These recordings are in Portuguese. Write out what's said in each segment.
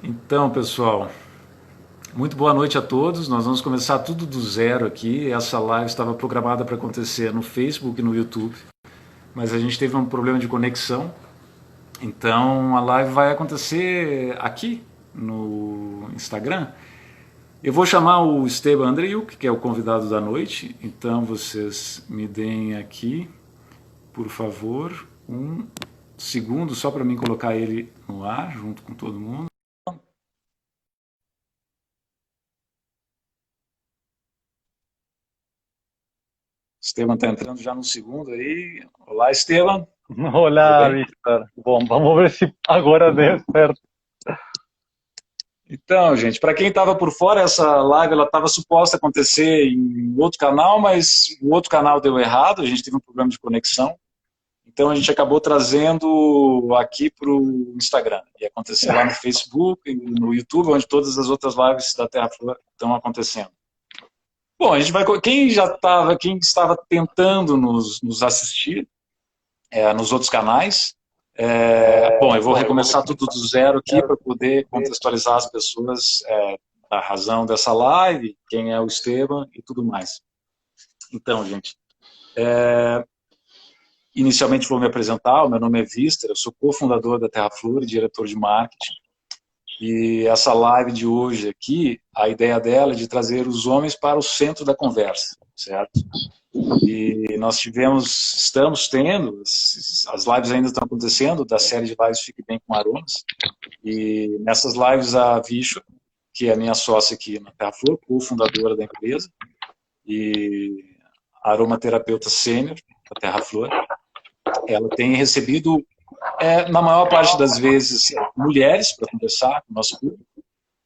Então, pessoal, muito boa noite a todos. Nós vamos começar tudo do zero aqui. Essa live estava programada para acontecer no Facebook e no YouTube, mas a gente teve um problema de conexão. Então, a live vai acontecer aqui no Instagram. Eu vou chamar o Esteban Andreyuk, que é o convidado da noite. Então, vocês me deem aqui, por favor, um segundo só para mim colocar ele no ar, junto com todo mundo. Esteban está entrando já no segundo aí. Olá, Esteban. Tudo Olá, bem? Victor. Bom, vamos ver se agora deu certo. Então, gente, para quem estava por fora, essa live ela estava suposta a acontecer em outro canal, mas o outro canal deu errado, a gente teve um problema de conexão. Então a gente acabou trazendo aqui para o Instagram. Ia acontecer lá no Facebook e no YouTube, onde todas as outras lives da Terra Flor estão acontecendo. Bom, a gente vai. Quem estava tentando nos assistir nos outros canais, bom, eu vou recomeçar tudo do zero aqui para poder contextualizar as pessoas da razão dessa live, quem é o Esteban e tudo mais. Então, gente, inicialmente vou me apresentar, o meu nome é Vister, eu sou cofundador da Terraflor e diretor de marketing. E essa live de hoje aqui, a ideia dela é de trazer os homens para o centro da conversa, certo? E nós estamos tendo, as lives ainda estão acontecendo, da série de lives Fique Bem com Aromas. E nessas lives a Visho, que é a minha sócia aqui na Terraflor, cofundadora da empresa, e aromaterapeuta sênior da Terraflor, ela tem recebido, na maior parte das vezes, mulheres para conversar com o nosso público.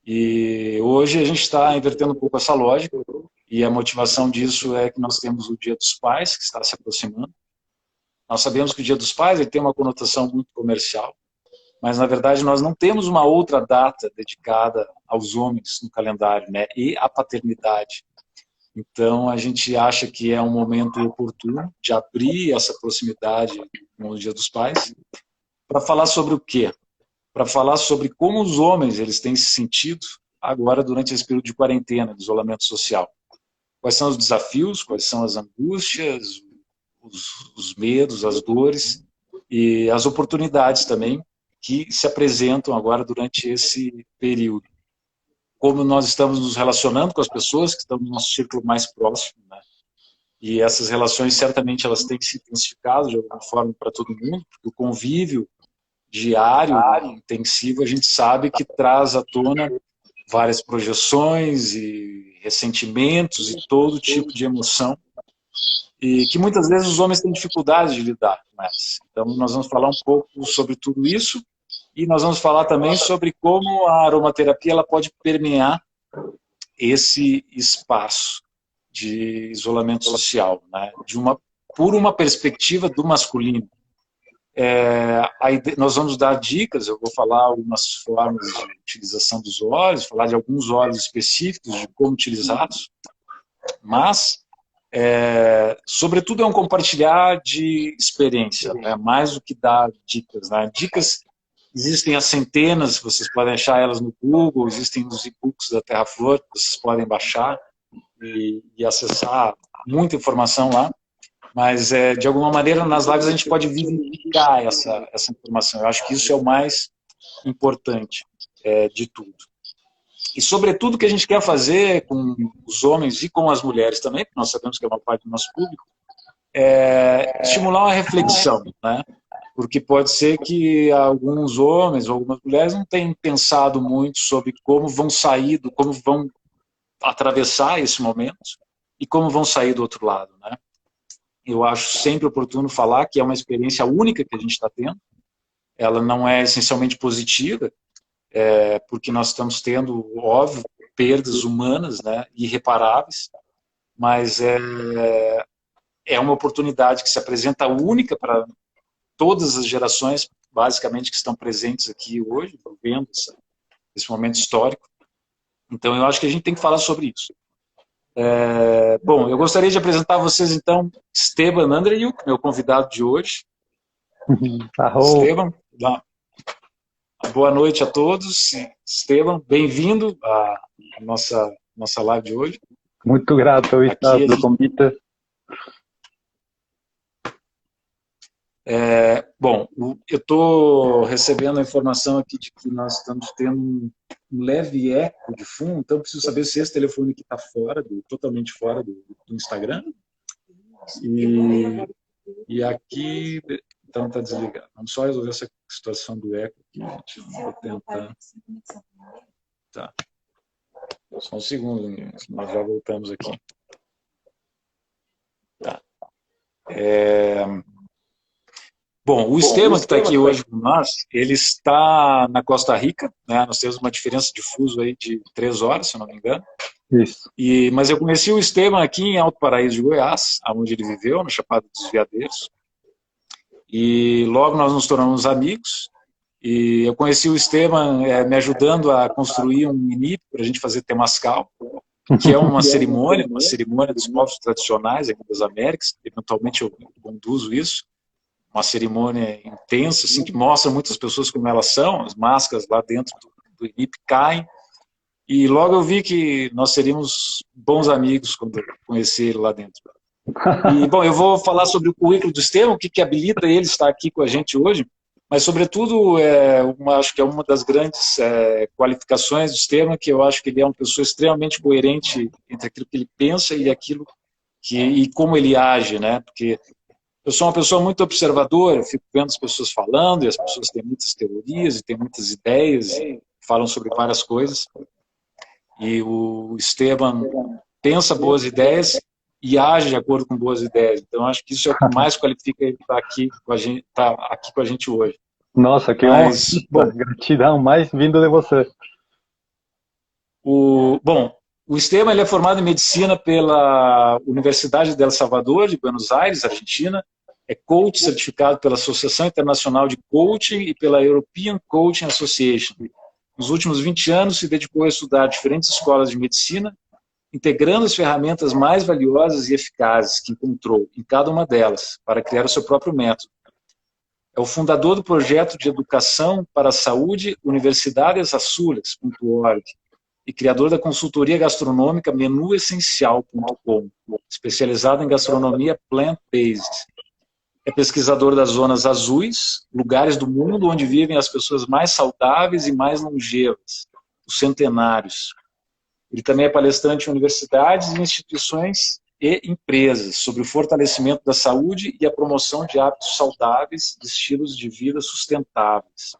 E hoje a gente está invertendo um pouco essa lógica, e a motivação disso é que nós temos o Dia dos Pais, que está se aproximando. Nós sabemos que o Dia dos Pais ele tem uma conotação muito comercial, mas na verdade nós não temos uma outra data dedicada aos homens no calendário, né? E à paternidade. Então a gente acha que é um momento oportuno de abrir essa proximidade com o Dia dos Pais para falar sobre o quê? Para falar sobre como os homens eles têm se sentido agora durante esse período de quarentena, de isolamento social. Quais são os desafios, quais são as angústias, os medos, as dores e as oportunidades também que se apresentam agora durante esse período. Como nós estamos nos relacionando com as pessoas que estão no nosso círculo mais próximo, né? E essas relações certamente elas têm se intensificado de alguma forma para todo mundo, porque o convívio diário, intensivo, a gente sabe que traz à tona várias projeções e ressentimentos e todo tipo de emoção e que muitas vezes os homens têm dificuldade de lidar com elas. Então nós vamos falar um pouco sobre tudo isso e nós vamos falar também sobre como a aromaterapia ela pode permear esse espaço de isolamento social, né? Por uma perspectiva do masculino. Nós vamos dar dicas, eu vou falar algumas formas de utilização dos óleos, falar de alguns óleos específicos, de como utilizá-los, mas, sobretudo, é um compartilhar de experiência, né? Mais do que dar dicas. Né? Dicas existem as centenas, vocês podem achar elas no Google, existem os e-books da Terraflor, vocês podem baixar e acessar muita informação lá. Mas, de alguma maneira, nas lives a gente pode vivificar essa informação. Eu acho que isso é o mais importante de tudo. E, sobretudo, o que a gente quer fazer com os homens e com as mulheres também, porque nós sabemos que é uma parte do nosso público, é estimular uma reflexão, né? Porque pode ser que alguns homens ou algumas mulheres não tenham pensado muito sobre como vão sair, como vão atravessar esse momento e como vão sair do outro lado, né? Eu acho sempre oportuno falar que é uma experiência única que a gente está tendo. Ela não é essencialmente positiva, porque nós estamos tendo, óbvio, perdas humanas, né, irreparáveis, mas é uma oportunidade que se apresenta única para todas as gerações, basicamente, que estão presentes aqui hoje, vendo esse momento histórico. Então, eu acho que a gente tem que falar sobre isso. Bom, eu gostaria de apresentar a vocês, então, Esteban Andreyuk, meu convidado de hoje. Arro. Esteban, Boa noite a todos. Esteban, bem-vindo à nossa live de hoje. Muito grato, Vista, pelo convite. Bom, eu estou recebendo a informação aqui de que nós estamos tendo um leve eco de fundo, então preciso saber se esse telefone aqui está totalmente fora do Instagram. E aqui, então está desligado. Vamos só resolver essa situação do eco aqui, gente. Vou tentar. Tá. Só um segundo, nós já voltamos aqui. Tá. Bom, o Esteban, que está aqui hoje com nós, ele está na Costa Rica, né? Nós temos uma diferença de fuso aí de 3 horas, se eu não me engano. Isso. Mas eu conheci o Esteban aqui em Alto Paraíso de Goiás, onde ele viveu, na Chapada dos Veadeiros. E logo nós nos tornamos amigos. E eu conheci o Esteban me ajudando a construir um NIP para a gente fazer Temascal, que é uma cerimônia dos povos tradicionais aqui das Américas. Eventualmente eu conduzo isso. Uma cerimônia intensa, assim, que mostra muitas pessoas como elas são, as máscaras lá dentro do NIP caem. E logo eu vi que nós seríamos bons amigos quando eu conheci ele lá dentro. E, bom, eu vou falar sobre o currículo do Esteban, o que habilita ele estar aqui com a gente hoje, mas, sobretudo, acho que é uma das grandes qualificações do Esteban, que eu acho que ele é uma pessoa extremamente coerente entre aquilo que ele pensa e aquilo e como ele age, né? Porque eu sou uma pessoa muito observadora, eu fico vendo as pessoas falando, e as pessoas têm muitas teorias e têm muitas ideias, e falam sobre várias coisas. E o Esteban pensa boas ideias e age de acordo com boas ideias. Então, acho que isso é o que mais qualifica ele estar aqui com a gente hoje. Nossa, que honra. Gratidão, mais vindo de você. Bom, o Esteban ele é formado em Medicina pela Universidade de El Salvador, de Buenos Aires, Argentina. É coach certificado pela Associação Internacional de Coaching e pela European Coaching Association. Nos últimos 20 anos, se dedicou a estudar diferentes escolas de medicina, integrando as ferramentas mais valiosas e eficazes que encontrou em cada uma delas, para criar o seu próprio método. É o fundador do projeto de educação para a saúde universidadesasulas.org e criador da consultoria gastronômica menuessencial.com, especializada em gastronomia plant-based. É pesquisador das zonas azuis, lugares do mundo onde vivem as pessoas mais saudáveis e mais longevas, os centenários. Ele também é palestrante em universidades, instituições e empresas sobre o fortalecimento da saúde e a promoção de hábitos saudáveis e estilos de vida sustentáveis.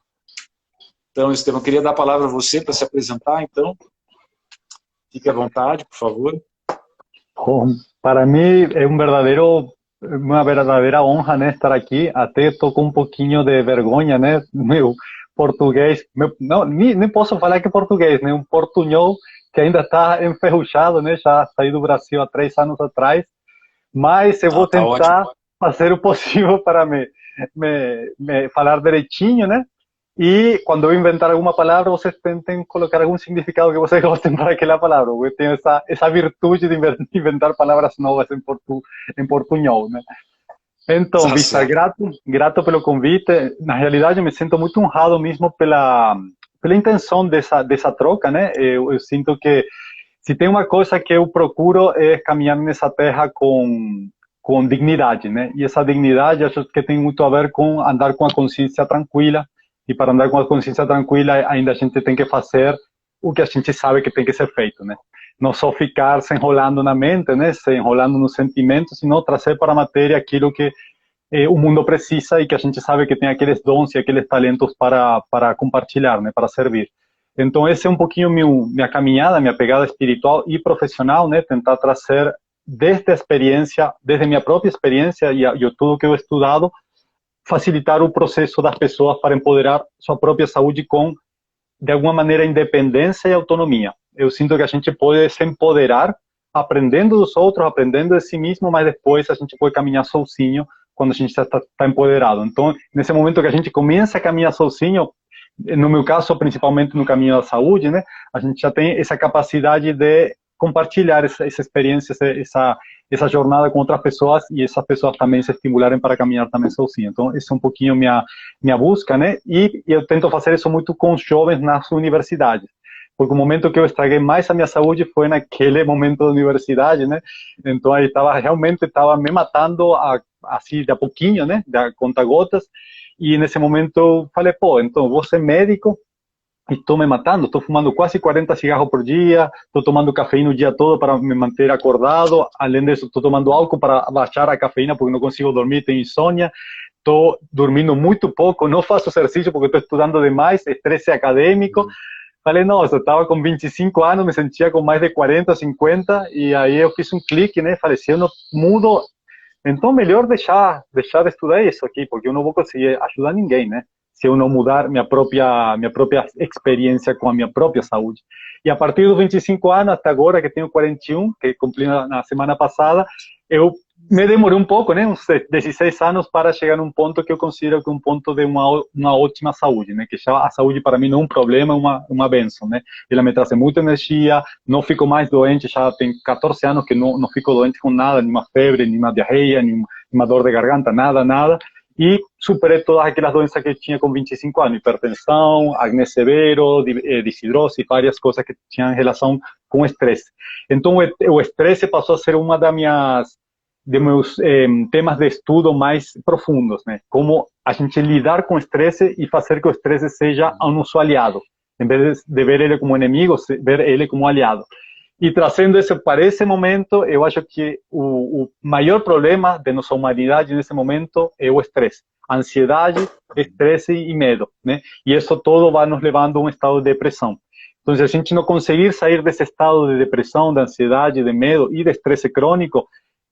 Então, Esteban, eu queria dar a palavra a você para se apresentar, então. Fique à vontade, por favor. Bom, para mim é uma verdadeira honra, né, estar aqui. Até estou com um pouquinho de vergonha, né, meu português, nem posso falar que é português, né, um portunhol que ainda está enferrujado, né, já saí do Brasil há 3 anos atrás, mas eu vou tentar fazer o possível para me falar direitinho, né, e quando eu inventar alguma palavra, vocês tentem colocar algum significado que vocês gostem para aquela palavra. Eu tenho essa virtude de inventar palavras novas em portunhol, né? Então, Vista, grato pelo convite. Na realidade, eu me sinto muito honrado mesmo pela intenção dessa troca, né? Eu sinto que se tem uma coisa que eu procuro é caminhar nessa terra com dignidade, né? E essa dignidade acho que tem muito a ver com andar com a consciência tranquila. E para andar com a consciência tranquila, ainda a gente tem que fazer o que a gente sabe que tem que ser feito, né? Não só ficar se enrolando na mente, né? Se enrolando nos sentimentos, sino trazer para a matéria aquilo que o mundo precisa e que a gente sabe que tem aqueles dons e aqueles talentos para compartilhar, né? Para servir. Então, esse é um pouquinho minha caminhada, minha pegada espiritual e profissional, né? Tentar trazer desde a experiência, desde minha própria experiência e tudo que eu he estudado, facilitar o processo das pessoas para empoderar sua própria saúde com, de alguma maneira, independência e autonomia. Eu sinto que a gente pode se empoderar aprendendo dos outros, aprendendo de si mesmo, mas depois a gente pode caminhar sozinho quando a gente já está empoderado. Então, nesse momento que a gente começa a caminhar sozinho, no meu caso, principalmente no caminho da saúde, né, a gente já tem essa capacidade de compartilhar essa experiência, essa jornada com outras pessoas e essas pessoas também se estimularem para caminhar também sozinhas. Então, essa é um pouquinho minha busca, né? E eu tento fazer isso muito com os jovens nas universidades. Porque o momento que eu estraguei mais a minha saúde foi naquele momento da universidade, né? Então, aí realmente estava me matando assim, de a pouquinho, né? De a conta-gotas. E nesse momento eu falei, pô, então vou ser médico e estou me matando, estou fumando quase 40 cigarros por dia, estou tomando cafeína o dia todo para me manter acordado, além disso estou tomando álcool para baixar a cafeína porque não consigo dormir, tenho insônia, estou dormindo muito pouco, não faço exercício porque estou estudando demais, estresse acadêmico. Falei, nossa, eu estava com 25 anos, me sentia com mais de 40, 50, e aí eu fiz um clique, né? Falei, se eu não mudo, então melhor deixar de estudar isso aqui, porque eu não vou conseguir ajudar ninguém, né? Se eu não mudar minha própria experiência com a minha própria saúde. E a partir dos 25 anos até agora, que tenho 41, que cumpri na semana passada, eu me demorei um pouco, né, uns 16 anos para chegar num ponto que eu considero que é um ponto de uma ótima saúde, né, que já a saúde para mim não é um problema, é uma bênção, né, ela me traz muita energia, não fico mais doente, já tem 14 anos que não fico doente com nada, nenhuma febre, nenhuma diarreia, nenhuma dor de garganta, nada, e superei todas aquelas doenças que eu tinha com 25 anos, hipertensão, acné severo, desidrose, várias coisas que tinham relação com o estresse. Então, o estresse passou a ser uma de meus temas de estudo mais profundos, né? Como a gente lidar com o estresse e fazer que o estresse seja o nosso aliado, em vez de ver ele como inimigo, ver ele como aliado. E trazendo isso para esse momento, eu acho que o maior problema de nossa humanidade nesse momento é o estresse. Ansiedade, estresse e medo, né? E isso todo vai nos levando a um estado de depressão. Então, se a gente não conseguir sair desse estado de depressão, de ansiedade, de medo e de estresse crônico,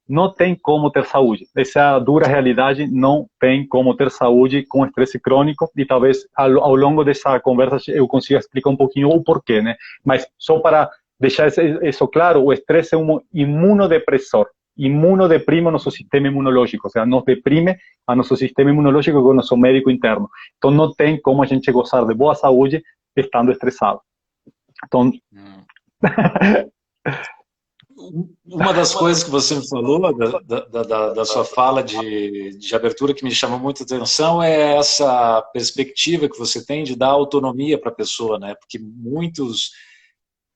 não tem como ter saúde. Essa é a dura realidade, não tem como ter saúde com estresse crônico e talvez ao longo dessa conversa eu consiga explicar um pouquinho o porquê, né? Mas só para deixar isso claro, o estresse é um imunodepressor, imunodeprime o nosso sistema imunológico, ou seja, nos deprime a nosso sistema imunológico com o nosso médico interno. Então não tem como a gente gozar de boa saúde estando estressado. Então... Uma das coisas que você me falou, da sua fala de abertura, que me chamou muita atenção, é essa perspectiva que você tem de dar autonomia para a pessoa, né? Porque muitos...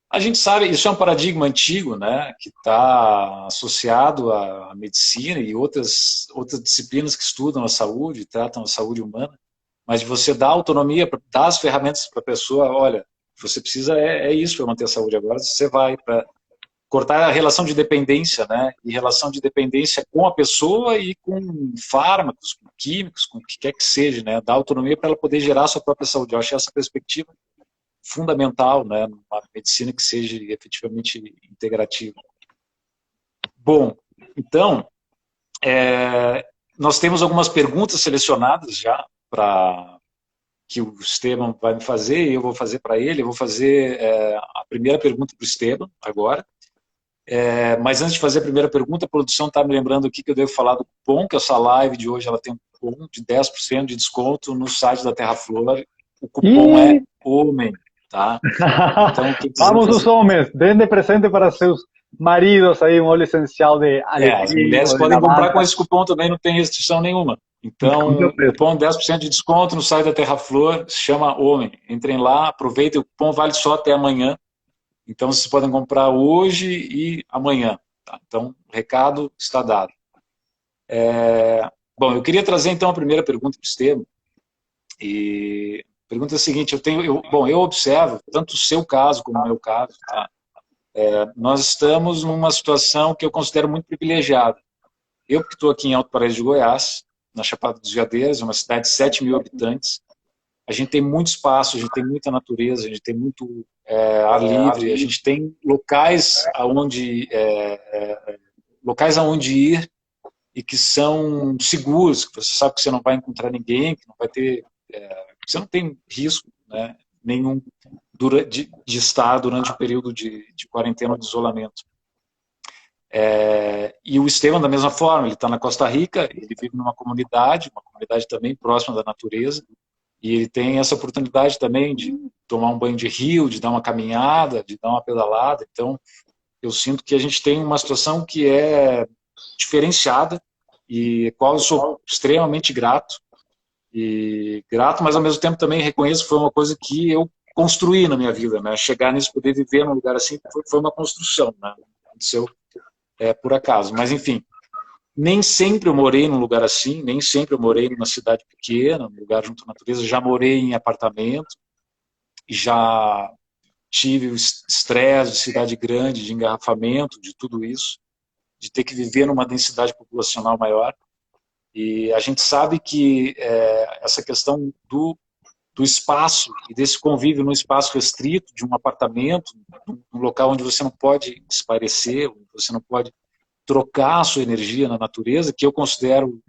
A gente sabe, isso é um paradigma antigo, né? Que está associado à medicina e outras disciplinas que estudam a saúde, tratam a saúde humana, mas de você dar autonomia, dar as ferramentas para a pessoa, olha, você precisa, é isso para manter a saúde agora, você vai para... cortar a relação de dependência, né? E relação de dependência com a pessoa e com fármacos, com químicos, com o que quer que seja, né? Dar autonomia para ela poder gerar a sua própria saúde. Eu achei essa perspectiva fundamental, né? Uma medicina que seja efetivamente integrativa. Bom, então, nós temos algumas perguntas selecionadas já para que o Esteban vai me fazer e eu vou fazer para ele. Eu vou fazer a primeira pergunta para o Esteban agora. Mas antes de fazer a primeira pergunta, a produção está me lembrando aqui que eu devo falar do cupom, que essa live de hoje ela tem um cupom de 10% de desconto no site da Terraflor. O cupom é HOMEN, tá? Então, vamos os homens, deem de presente para seus maridos aí um óleo essencial de alecrim. As mulheres podem comprar com esse cupom também, não tem restrição nenhuma. Então, cupom 10% de desconto no site da Terraflor, se chama HOMEN. Entrem lá, aproveitem, o cupom vale só até amanhã. Então, vocês podem comprar hoje e amanhã. Tá? Então, o recado está dado. Bom, eu queria trazer, então, a primeira pergunta para o Esteban. E a pergunta é a seguinte, eu observo, tanto o seu caso como o meu caso, tá? Nós estamos numa situação que eu considero muito privilegiada. Eu que estou aqui em Alto Paraíso de Goiás, na Chapada dos Veadeiros, uma cidade de 7 mil habitantes, a gente tem muito espaço, a gente tem muita natureza, a gente tem muito ar livre, a gente tem locais aonde ir e que são seguros, que você sabe que você não vai encontrar ninguém, que não vai ter, você não tem risco, né, nenhum de estar durante o período de quarentena ou de isolamento. E o Esteban, da mesma forma, ele está na Costa Rica, ele vive numa comunidade também próxima da natureza, e ele tem essa oportunidade também de tomar um banho de rio, de dar uma caminhada, de dar uma pedalada. Então, eu sinto que a gente tem uma situação que é diferenciada e qual eu sou extremamente grato. E grato, mas ao mesmo tempo também reconheço que foi uma coisa que eu construí na minha vida, né? Chegar nisso, poder viver num lugar assim, foi uma construção, né? Aconteceu por acaso. Mas, enfim, nem sempre eu morei num lugar assim, nem sempre eu morei numa cidade pequena, num lugar junto à natureza. Já morei em apartamento, já tive o estresse de cidade grande, de engarrafamento, de tudo isso, de ter que viver numa densidade populacional maior. E a gente sabe que essa questão do espaço e desse convívio num espaço restrito, de um apartamento, um local onde você não pode espairecer, onde você não pode trocar a sua energia na natureza, que eu considero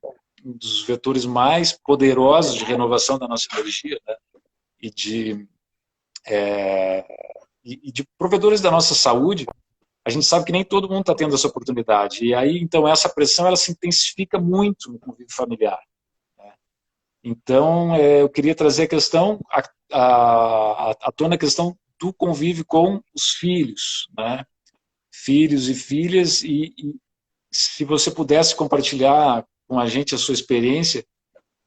um dos vetores mais poderosos de renovação da nossa energia, né? e, de, e de provedores da nossa saúde. A gente sabe que nem todo mundo está tendo essa oportunidade. E aí, então, essa pressão ela se intensifica muito no convívio familiar. Né? Então, eu queria trazer a questão, à tona a questão do convívio com os filhos, né? Filhos e filhas, e se você pudesse compartilhar com a gente a sua experiência,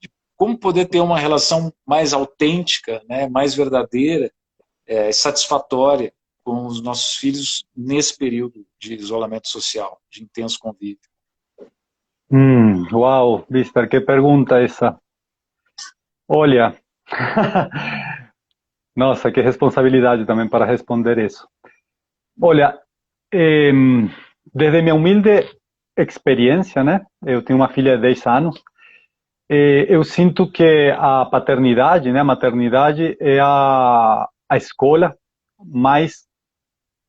de como poder ter uma relação mais autêntica, né? Mais verdadeira, satisfatória com os nossos filhos nesse período de isolamento social, de intenso convívio. Uau, Víctor, que pergunta essa. Olha, nossa, que responsabilidade também para responder isso. Olha, desde minha humilde experiência, né? Eu tenho uma filha de 10 anos. Eu sinto que a paternidade, né, a maternidade é a escola mais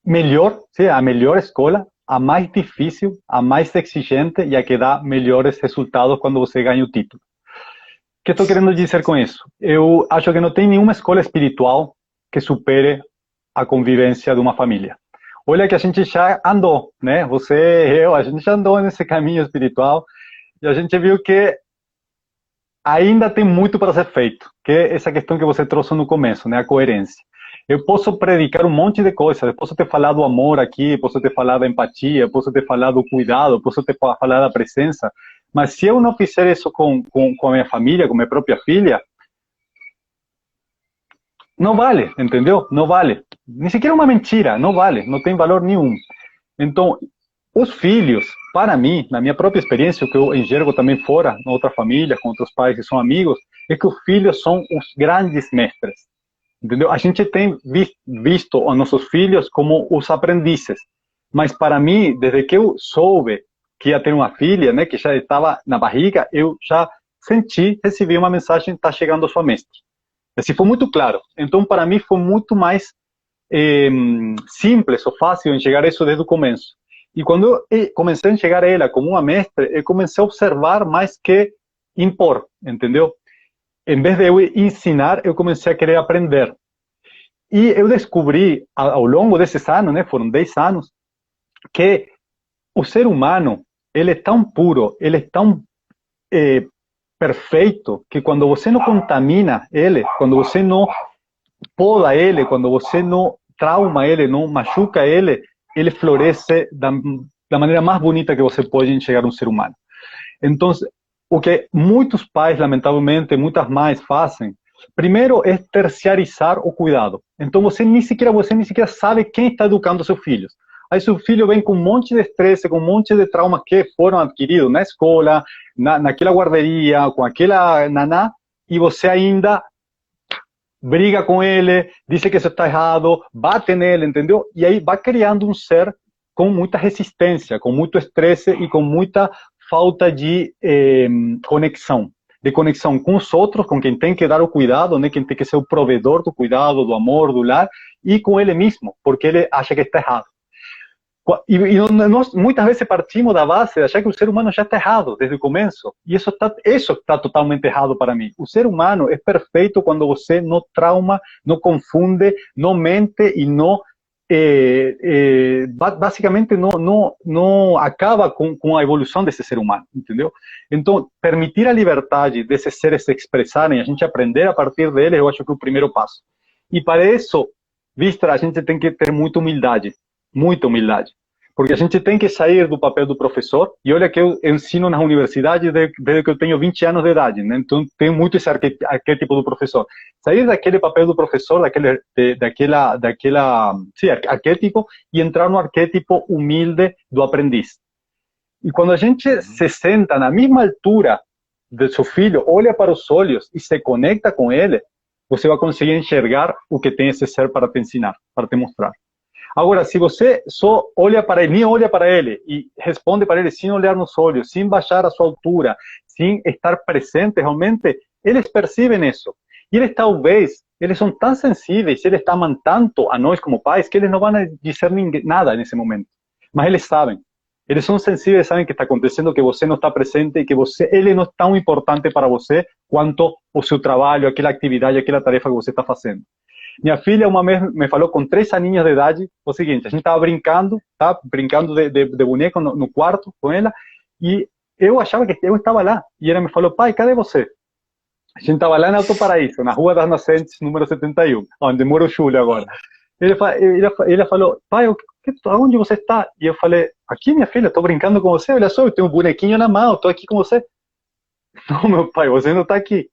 melhor, sim, a melhor escola, a mais difícil, a mais exigente e a que dá melhores resultados quando você ganha o título. O que estou querendo dizer com isso? Eu acho que não tem nenhuma escola espiritual que supere a convivência de uma família. Olha que a gente já andou, né? Você, eu, a gente já andou nesse caminho espiritual e a gente viu que ainda tem muito para ser feito, que é essa questão que você trouxe no começo, né? A coerência. Eu posso predicar um monte de coisas, eu posso te falar do amor aqui, posso te falar da empatia, posso te falar do cuidado, posso te falar da presença, mas se eu não fizer isso com a minha família, com minha própria filha, não vale, entendeu? Não vale. Nem sequer uma mentira, não vale, não tem valor nenhum. Então, os filhos, para mim, na minha própria experiência, o que eu enxergo também fora, em outra família, com outros pais que são amigos, é que os filhos são os grandes mestres. Entendeu? A gente tem visto os nossos filhos como os aprendizes, mas para mim, desde que eu soube que ia ter uma filha, né, que já estava na barriga, eu já recebi uma mensagem, está chegando a sua mestre. Assim, foi muito claro. Então, para mim, foi muito mais simples ou fácil enxergar isso desde o começo. E quando eu comecei a enxergar ela como uma mestre, eu comecei a observar mais que impor, entendeu? Em vez de eu ensinar, eu comecei a querer aprender. E eu descobri, ao longo desses anos, né, foram 10 anos, que o ser humano, ele é tão puro, ele é tão perfeito, que quando você não contamina ele, quando você não poda ele, quando você não trauma ele, não machuca ele, ele floresce da maneira mais bonita que você pode enxergar um ser humano. Então, o que muitos pais, lamentavelmente, muitas mães fazem, primeiro é terciarizar o cuidado. Então você nem sequer sabe quem está educando seus filhos. Aí seu filho vem com um monte de estresse, com um monte de traumas que foram adquiridos na escola, naquela guarderia, com aquela naná, e você ainda briga com ele, diz que isso está errado, bate nele, entendeu? E aí vai criando um ser com muita resistência, com muito estresse e com muita falta de conexão com os outros, com quem tem que dar o cuidado, né, quem tem que ser o provedor do cuidado, do amor, do lar, e com ele mesmo, porque ele acha que está errado. E nós muitas vezes partimos da base de achar que o ser humano já está errado desde o começo, e isso está totalmente errado para mim. O ser humano é perfeito quando você não trauma, não confunde, não mente e não basicamente não acaba com a evolução desse ser humano, entendeu? Então, permitir a liberdade desses seres se expressarem, a gente aprender a partir deles, eu acho que é o primeiro passo. E para isso, Víctor, a gente tem que ter muita humildade, Porque a gente tem que sair do papel do professor, e olha que eu ensino nas universidades desde que eu tenho 20 anos de idade, né? Então tenho muito esse arquétipo do professor. Sair daquele papel do professor, sim, arquétipo, e entrar no arquétipo humilde do aprendiz. E quando a gente se senta na mesma altura do seu filho, olha para os olhos e se conecta com ele, você vai conseguir enxergar o que tem esse ser para te ensinar, para te mostrar. Agora, se você só olha para ele, nem olha para ele, e responde para ele sem olhar nos olhos, sem baixar a sua altura, sem estar presente realmente, eles percebem isso. E eles talvez, eles são tão sensíveis, eles amam tanto a nós como pais, que eles não vão dizer nada nesse momento. Mas eles sabem. Eles são sensíveis, sabem que está acontecendo, que você não está presente e que ele não é tão importante para você quanto o seu trabalho, aquela atividade, aquela tarefa que você está fazendo. Minha filha uma vez me falou com 3 aninhos de idade o seguinte: a gente estava brincando, tá? Brincando de boneco no quarto com ela, e eu achava que eu estava lá. E ela me falou: pai, cadê você? A gente estava lá em Alto Paraíso, na Rua das Nascentes, número 71, onde mora o Júlio agora. Ele falou: pai, aonde você está? E eu falei: aqui, minha filha, estou brincando com você, olha só, eu tenho um bonequinho na mão, estou aqui com você. Não, meu pai, você não está aqui.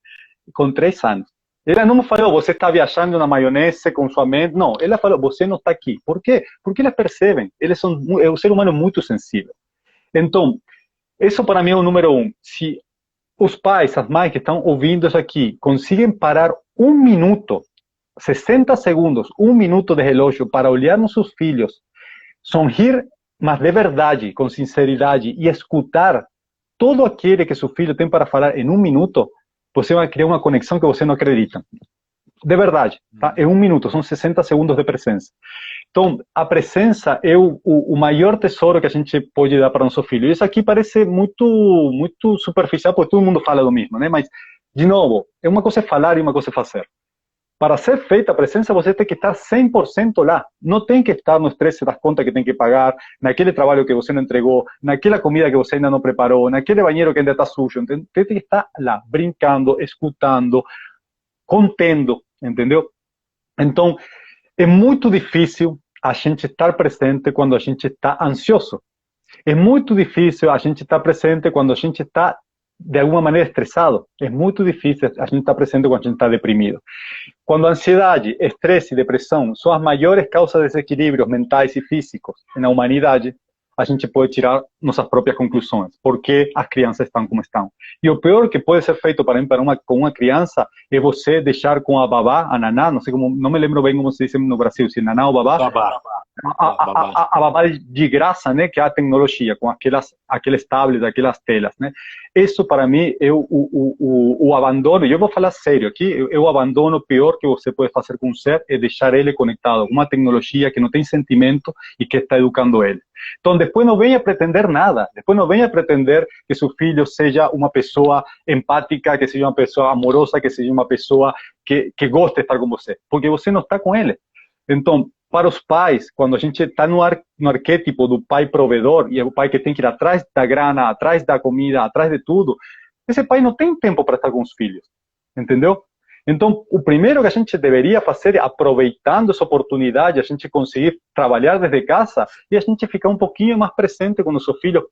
Com 3 anos. Ela não me falou: você está viajando na maionese com sua mente. Não, ela falou: você não está aqui. Por quê? Porque eles percebem. O ser humano é muito sensível. Então, isso para mim é o número 1. Se os pais, as mães que estão ouvindo isso aqui, conseguem parar 1 minuto, 60 segundos, 1 minuto de relógio para olhar nos seus filhos, sorrir, mas de verdade, com sinceridade, e escutar todo aquilo que seu filho tem para falar em 1 minuto, você vai criar uma conexão que você não acredita. De verdade, tá? É 1 minuto, são 60 segundos de presença. Então, a presença é o maior tesouro que a gente pode dar para nosso filho. Isso aqui parece muito superficial, porque todo mundo fala do mesmo, né? Mas, de novo, é uma coisa falar e uma coisa fazer. Para ser feita a presença, você tem que estar 100% lá. Não tem que estar no estresse das contas que tem que pagar, naquele trabalho que você não entregou, naquela comida que você ainda não preparou, naquele banheiro que ainda está sujo. Tem que estar lá, brincando, escutando, contendo, entendeu? Então, é muito difícil a gente estar presente quando a gente está ansioso. É muito difícil a gente estar presente quando a gente está, de alguma maneira, estressado. É muito difícil a gente estar presente quando a gente está deprimido. Quando a ansiedade, estresse e depressão são as maiores causas de desequilíbrios mentais e físicos na humanidade, a gente pode tirar nossas próprias conclusões. Por que as crianças estão como estão? E o pior que pode ser feito com uma criança é você deixar com a babá, a naná, não sei como, não me lembro bem como se diz no Brasil, se naná ou babá. Babá. A babá de graça, né, que é a tecnologia, com aqueles tablets, aquelas telas, né? Isso para mim é o abandono, e eu vou falar sério aqui, é o abandono pior que você pode fazer com um ser, é deixar ele conectado com uma tecnologia que não tem sentimento e que está educando ele. Então, depois não venha pretender nada, depois não venha pretender que seu filho seja uma pessoa empática, que seja uma pessoa amorosa, que seja uma pessoa que goste de estar com você, porque você não está com ele. Então, para os pais, quando a gente está no arquétipo do pai provedor, e é o pai que tem que ir atrás da grana, atrás da comida, atrás de tudo, esse pai não tem tempo para estar com os filhos, entendeu? Então, o primeiro que a gente deveria fazer, aproveitando essa oportunidade, a gente conseguir trabalhar desde casa e a gente ficar um pouquinho mais presente com o nosso filho,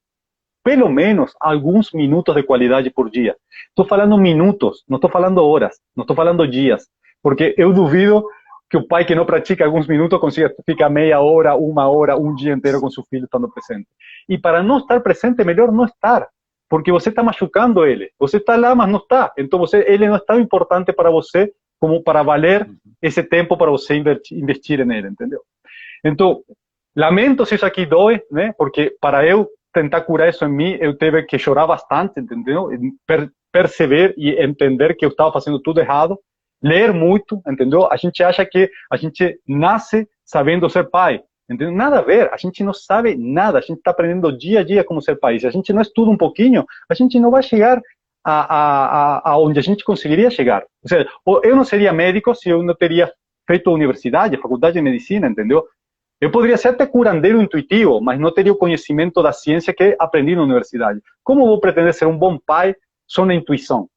pelo menos alguns minutos de qualidade por dia. Estou falando minutos, não estou falando horas, não estou falando dias, porque eu duvido que o pai que não pratica alguns minutos consiga ficar meia hora, 1 hora, um dia inteiro com seu filho estando presente. E para não estar presente, é melhor não estar, porque você está machucando ele. Você está lá, mas não está. Então, ele não é tão importante para você como para valer esse tempo para você investir nele, entendeu? Então, lamento se isso aqui dói, né? Porque para eu tentar curar isso em mim, eu tive que chorar bastante, entendeu? Perceber e entender que eu estava fazendo tudo errado. Ler muito, entendeu? A gente acha que a gente nasce sabendo ser pai, entendeu? Nada a ver, a gente não sabe nada, a gente está aprendendo dia a dia como ser pai. Se a gente não estuda um pouquinho, a gente não vai chegar a onde a gente conseguiria chegar. Ou seja, eu não seria médico se eu não teria feito a universidade, a faculdade de medicina, entendeu? Eu poderia ser até curandeiro intuitivo, mas não teria o conhecimento da ciência que aprendi na universidade. Como vou pretender ser um bom pai só na intuição?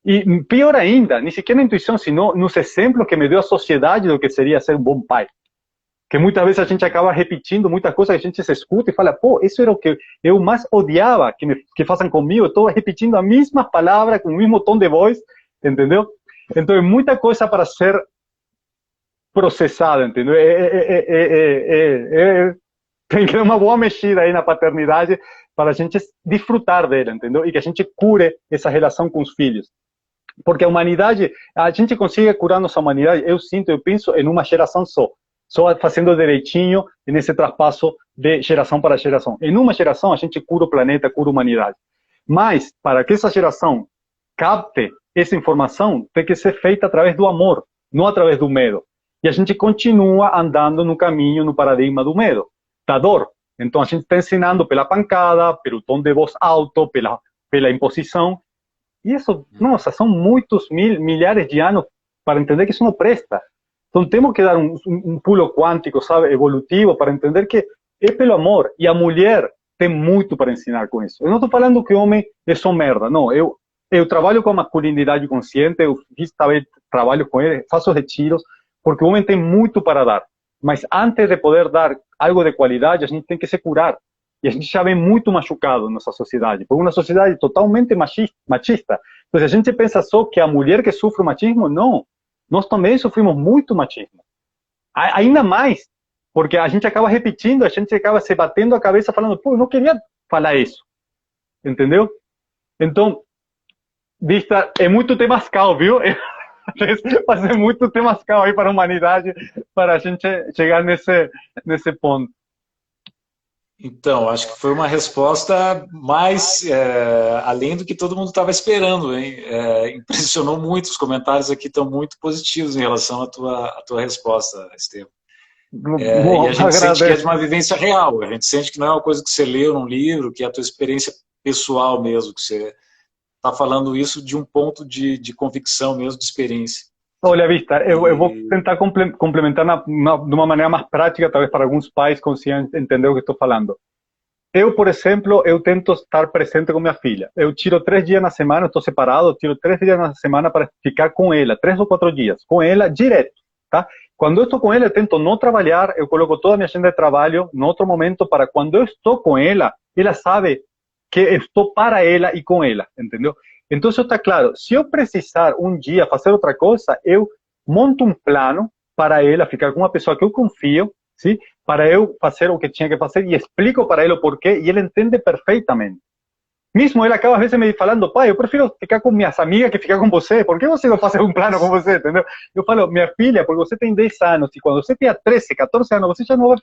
E pior ainda, nem sequer na intuição, sino nos exemplos que me deu a sociedade do que seria ser um bom pai. que muitas vezes a gente acaba repetindo muitas coisas que a gente se escuta e fala, pô, isso era o que eu mais odiava que façam comigo, eu estou repetindo as mesmas palavras, com o mesmo tom de voz, entendeu? Então, é muita coisa para ser processada, entendeu? Tem que ter uma boa mexida aí na paternidade para a gente desfrutar dela, entendeu? E que a gente cure essa relação com os filhos. Porque a humanidade, a gente consegue curar nossa humanidade, eu sinto, eu penso em uma geração só fazendo direitinho nesse traspasso de geração para geração. Em uma geração, a gente cura o planeta, cura a humanidade. Mas, para que essa geração capte essa informação, tem que ser feita através do amor, não através do medo. E a gente continua andando no caminho, no paradigma do medo, da dor. Então, a gente está ensinando pela pancada, pelo tom de voz alto, pela imposição. E isso, nossa, são muitos milhares de anos para entender que isso não presta. Então, temos que dar um pulo quântico, sabe, evolutivo, para entender que é pelo amor. E a mulher tem muito para ensinar com isso. Eu não estou falando que o homem é só merda, não. Eu trabalho com a masculinidade consciente, eu fiz também trabalho com ele, faço retiros, porque o homem tem muito para dar. Mas antes de poder dar algo de qualidade, a gente tem que se curar. E a gente já vem muito machucado nessa sociedade, por uma sociedade totalmente machista. Então, se a gente pensa só que a mulher que sofre o machismo, não. Nós também sofrimos muito machismo. Ainda mais, porque a gente acaba repetindo, a gente acaba se batendo a cabeça falando, pô, eu não queria falar isso. Entendeu? Então, vista, é muito temascal, viu? Vai ser muito temascal aí para a humanidade, para a gente chegar nesse ponto. Então, acho que foi uma resposta mais além do que todo mundo estava esperando, hein? Impressionou muito, os comentários aqui estão muito positivos em relação à tua resposta, Estevam. E a gente sente que é de uma vivência real, a gente sente que não é uma coisa que você leu num livro, que é a tua experiência pessoal mesmo, que você está falando isso de um ponto de convicção mesmo, de experiência. Olha, Vista, eu vou tentar complementar de uma maneira mais prática, talvez para alguns pais consigam entender o que estou falando. Eu, por exemplo, eu tento estar presente com minha filha. Eu tiro 3 dias na semana, estou separado, eu tiro 3 dias na semana para ficar com ela, 3 ou 4 dias, com ela direto, tá? Quando eu estou com ela, eu tento não trabalhar, eu coloco toda a minha agenda de trabalho em outro momento para quando eu estou com ela sabe que eu estou para ela e com ela, entendeu? Então, isso está claro. Se eu precisar um dia fazer outra coisa, eu monto um plano para ela ficar com uma pessoa que eu confio, sim? Para eu fazer o que tinha que fazer e explico para ela o porquê e ele entende perfeitamente. Mesmo ele acaba às vezes me falando, pai, eu prefiro ficar com minhas amigas que ficar com você, por que você não faz um plano com você, entendeu? Eu falo, minha filha, porque você tem 10 anos e quando você tiver 13, 14 anos, você já não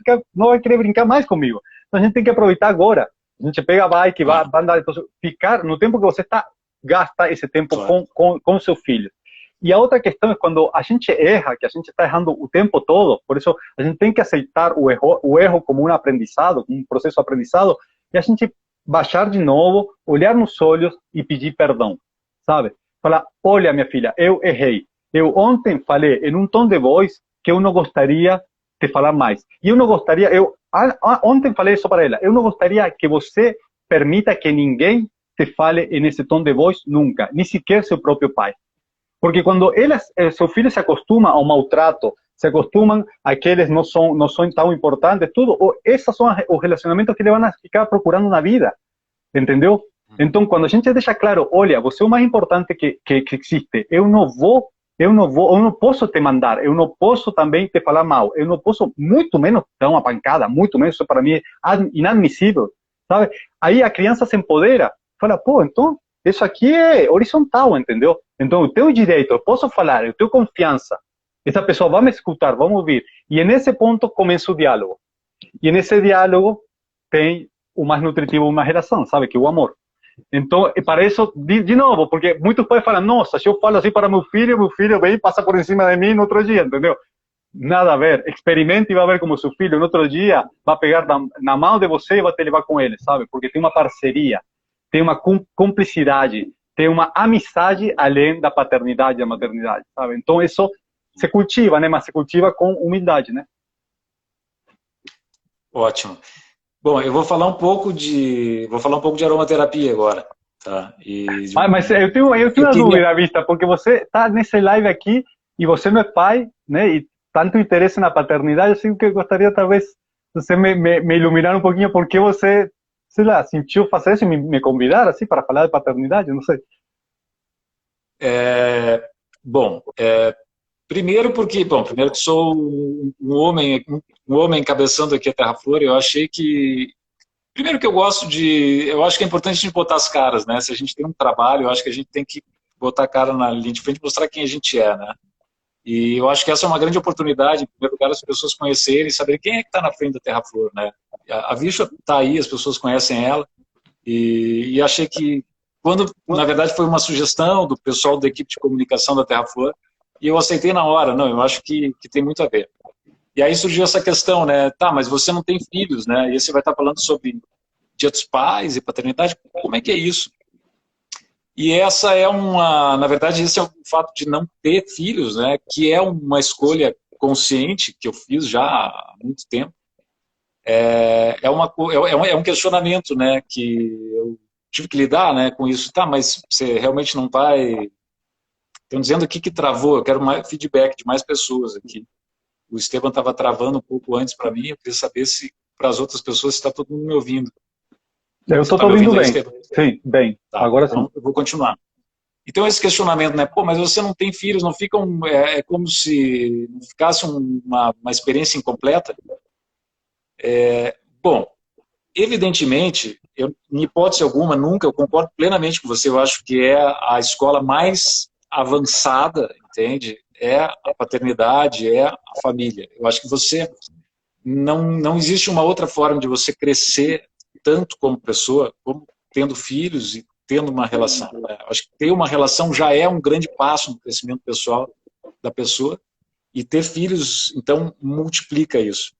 vai querer brincar mais comigo. Então a gente tem que aproveitar agora. A gente pega a bike, vai andar, então, ficar no tempo que você está, gasta esse tempo com seu filho. E a outra questão é quando a gente erra, que a gente está errando o tempo todo, por isso a gente tem que aceitar o erro como um aprendizado, um processo de aprendizado, e a gente baixar de novo, olhar nos olhos e pedir perdão, sabe? Falar, olha minha filha, eu errei. Eu ontem falei em um tom de voz que eu não gostaria de falar mais. E eu não gostaria, ontem falei isso para ela, eu não gostaria que você permita que ninguém te fale nesse tom de voz nunca, nem sequer seu próprio pai. Porque quando seu filho se acostuma ao maltrato, se acostumam a que eles não são tão importantes, tudo, esses são os relacionamentos que eles vão ficar procurando na vida, entendeu? Então, quando a gente deixa claro, olha, você é o mais importante que existe, eu não posso te mandar, eu não posso também te falar mal, eu não posso, muito menos, dar uma pancada, muito menos, isso para mim é inadmissível, sabe? Aí a criança se empodera, fala, pô, então, isso aqui é horizontal, entendeu? Então, eu tenho direito, eu posso falar, eu tenho confiança, essa pessoa vai me escutar, vamos ouvir. E nesse ponto começa o diálogo. E nesse diálogo tem o mais nutritivo uma relação, sabe? Que é o amor. Então, para isso, de novo, porque muitos pais falam, nossa, se eu falo assim para meu filho vem e passa por cima de mim no outro dia, entendeu? Nada a ver. Experimente e vai ver como seu filho no outro dia vai pegar na mão de você e vai te levar com ele, sabe? Porque tem uma parceria, tem uma cumplicidade, tem uma amizade além da paternidade e da maternidade, sabe? Então, isso se cultiva, né? Mas se cultiva com humildade, né? Ótimo. Bom, eu vou falar um pouco de aromaterapia agora, tá? Mas eu tenho uma dúvida, Vista, porque você está nesse live aqui e você não é pai, né? E tanto interesse na paternidade, assim que eu gostaria talvez você me iluminar um pouquinho por que você, sei lá, sentiu fazer isso e me convidar assim para falar de paternidade, não sei. Bom, primeiro porque, bom, primeiro que sou um homem encabeçando aqui a Terra Flor, eu achei que, primeiro que eu acho que é importante a gente botar as caras, né? Se a gente tem um trabalho, eu acho que a gente tem que botar a cara na linha de frente e mostrar quem a gente é, né? E eu acho que essa é uma grande oportunidade, em primeiro lugar, as pessoas conhecerem, saberem quem é que está na frente da Terra Flor, né? A Visha está aí, as pessoas conhecem ela, e achei que, quando, na verdade, foi uma sugestão do pessoal da equipe de comunicação da Terra Flor, e eu aceitei na hora, não, eu acho que tem muito a ver. E aí surgiu essa questão, né? Tá, mas você não tem filhos, né? E você vai estar falando sobre Dia dos Pais e paternidade, como é que é isso? E essa é na verdade, esse é o fato de não ter filhos, né? Que é uma escolha consciente que eu fiz já há muito tempo. É um questionamento, né? Que eu tive que lidar, né? Com isso. Tá, mas você realmente não vai. Estão dizendo aqui que travou. Eu quero mais feedback de mais pessoas aqui. O Esteban estava travando um pouco antes para mim. Eu queria saber se para as outras pessoas está todo mundo me ouvindo. Eu Você estou está te me ouvindo ouvindo aí, bem. Esteban? Sim, bem. Tá. Agora sim. Então eu vou continuar. Então esse questionamento, né? Pô, mas você não tem filhos, não fica é como se não ficasse uma experiência incompleta? Bom, evidentemente, em hipótese alguma, nunca, eu concordo plenamente com você, eu acho que é a escola mais avançada, entende? É a paternidade, é a família. Eu acho que não existe uma outra forma de você crescer tanto como pessoa, como tendo filhos e tendo uma relação. Né? Acho que ter uma relação já é um grande passo no crescimento pessoal da pessoa, e ter filhos, então, multiplica isso.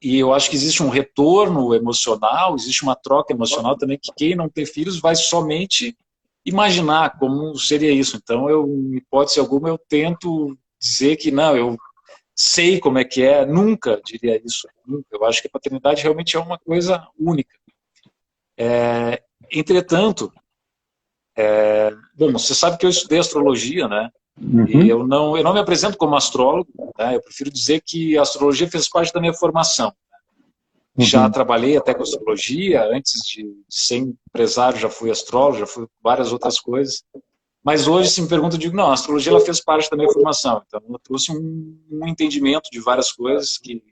E eu acho que existe um retorno emocional, existe uma troca emocional também, que quem não tem filhos vai somente imaginar como seria isso. Então, em hipótese alguma, eu tento dizer que não, eu sei como é que é, nunca diria isso. Nunca. Eu acho que a paternidade realmente é uma coisa única. Entretanto, bom, você sabe que eu estudei astrologia, né? E Uhum. eu não me apresento como astrólogo, né? Eu prefiro dizer que a astrologia fez parte da minha formação. Já Uhum. trabalhei até com astrologia, antes de ser empresário já fui astrólogo, já fui várias outras coisas. Mas hoje, se me pergunta, eu digo, não, a astrologia ela fez parte da minha formação. Então, ela trouxe um entendimento de várias coisas que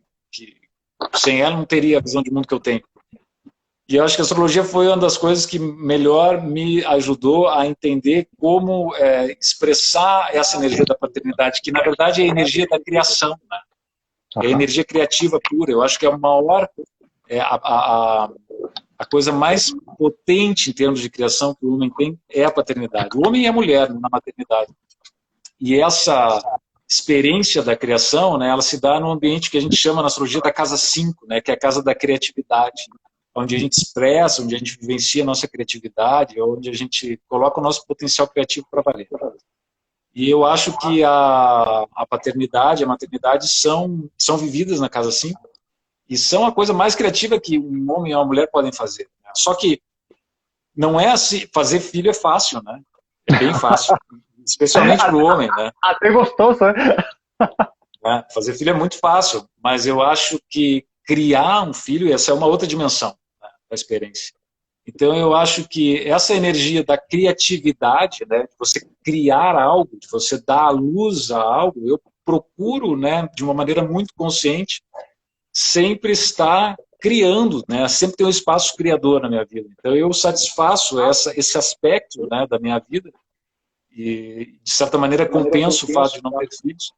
sem ela não teria a visão de mundo que eu tenho. E eu acho que a astrologia foi uma das coisas que melhor me ajudou a entender como expressar essa energia da paternidade, que na verdade é a energia da criação, né? É a Ajá. energia criativa pura. Eu acho que é a maior, é a coisa mais potente em termos de criação que o homem tem é a paternidade. O homem e a mulher na maternidade. E essa experiência da criação, né, ela se dá no ambiente que a gente chama na astrologia da casa 5, né, que é a casa da criatividade, onde a gente expressa, onde a gente vivencia a nossa criatividade, onde a gente coloca o nosso potencial criativo para valer. E eu acho que a paternidade, a maternidade são vividas na casa 5 e são a coisa mais criativa que um homem e uma mulher podem fazer. Só que não é assim, fazer filho é fácil, né? É bem fácil, especialmente para o homem, né? Até gostoso, né? Fazer filho é muito fácil, mas eu acho que criar um filho, essa é uma outra dimensão, né, da experiência. Então eu acho que essa energia da criatividade, né, de você criar algo, de você dar a luz a algo, eu procuro, né, de uma maneira muito consciente, sempre estar criando, né, sempre ter um espaço criador na minha vida. Então eu satisfaço esse aspecto, né, da minha vida e de certa maneira compenso o fato de não ter filhos,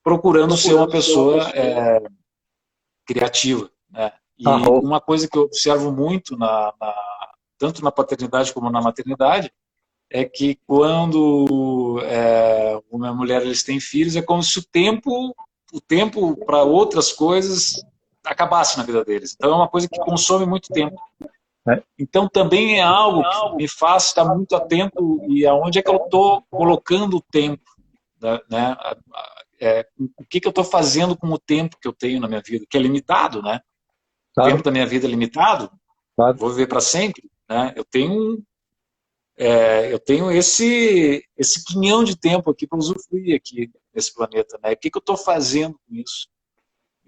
procurando ser uma pessoa criativa, né? E Arro. uma coisa que eu observo muito tanto na paternidade como na maternidade é que quando uma mulher eles têm filhos é como se o tempo para outras coisas acabasse na vida deles. Então é uma coisa que consome muito tempo. É. Então também é algo que me faz estar muito atento e aonde é que eu estou colocando o tempo, né? O que eu estou fazendo com o tempo que eu tenho na minha vida, que é limitado, né? O tempo Claro, da minha vida é limitado, claro. vou viver para sempre, né? Eu tenho esse quinhão de tempo aqui para usufruir aqui. nesse planeta, né? O que eu estou fazendo com isso?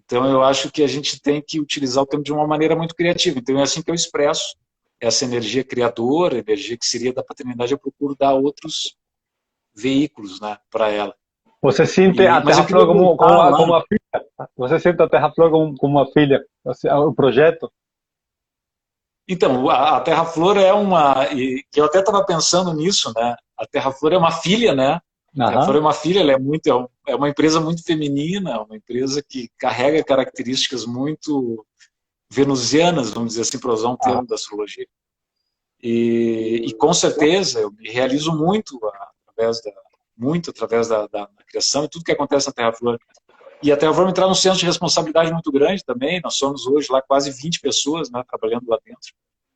Então, eu acho que a gente tem que utilizar o tempo de uma maneira muito criativa. Então, é assim que eu expresso essa energia criadora, energia que seria da paternidade, eu procuro dar outros veículos, né, para ela. Você sente a Mas eu Terra-Flor queria voltar como lá. uma filha? Você sente a Terra-Flor como uma filha? O projeto? Então, a Terra-Flor é uma... E eu até estava pensando nisso, né? A Terra-Flor é uma filha, né? A Terra-Flor Aham, é uma filha, ela é uma empresa muito feminina, uma empresa que carrega características muito venusianas, vamos dizer assim, para usar um aham, termo da astrologia. E com certeza eu me realizo muito através da criação e tudo que acontece na Terra-Flor. E a Terra-Flor me traz um senso de responsabilidade muito grande também. Nós somos hoje lá quase 20 pessoas, né, trabalhando lá dentro.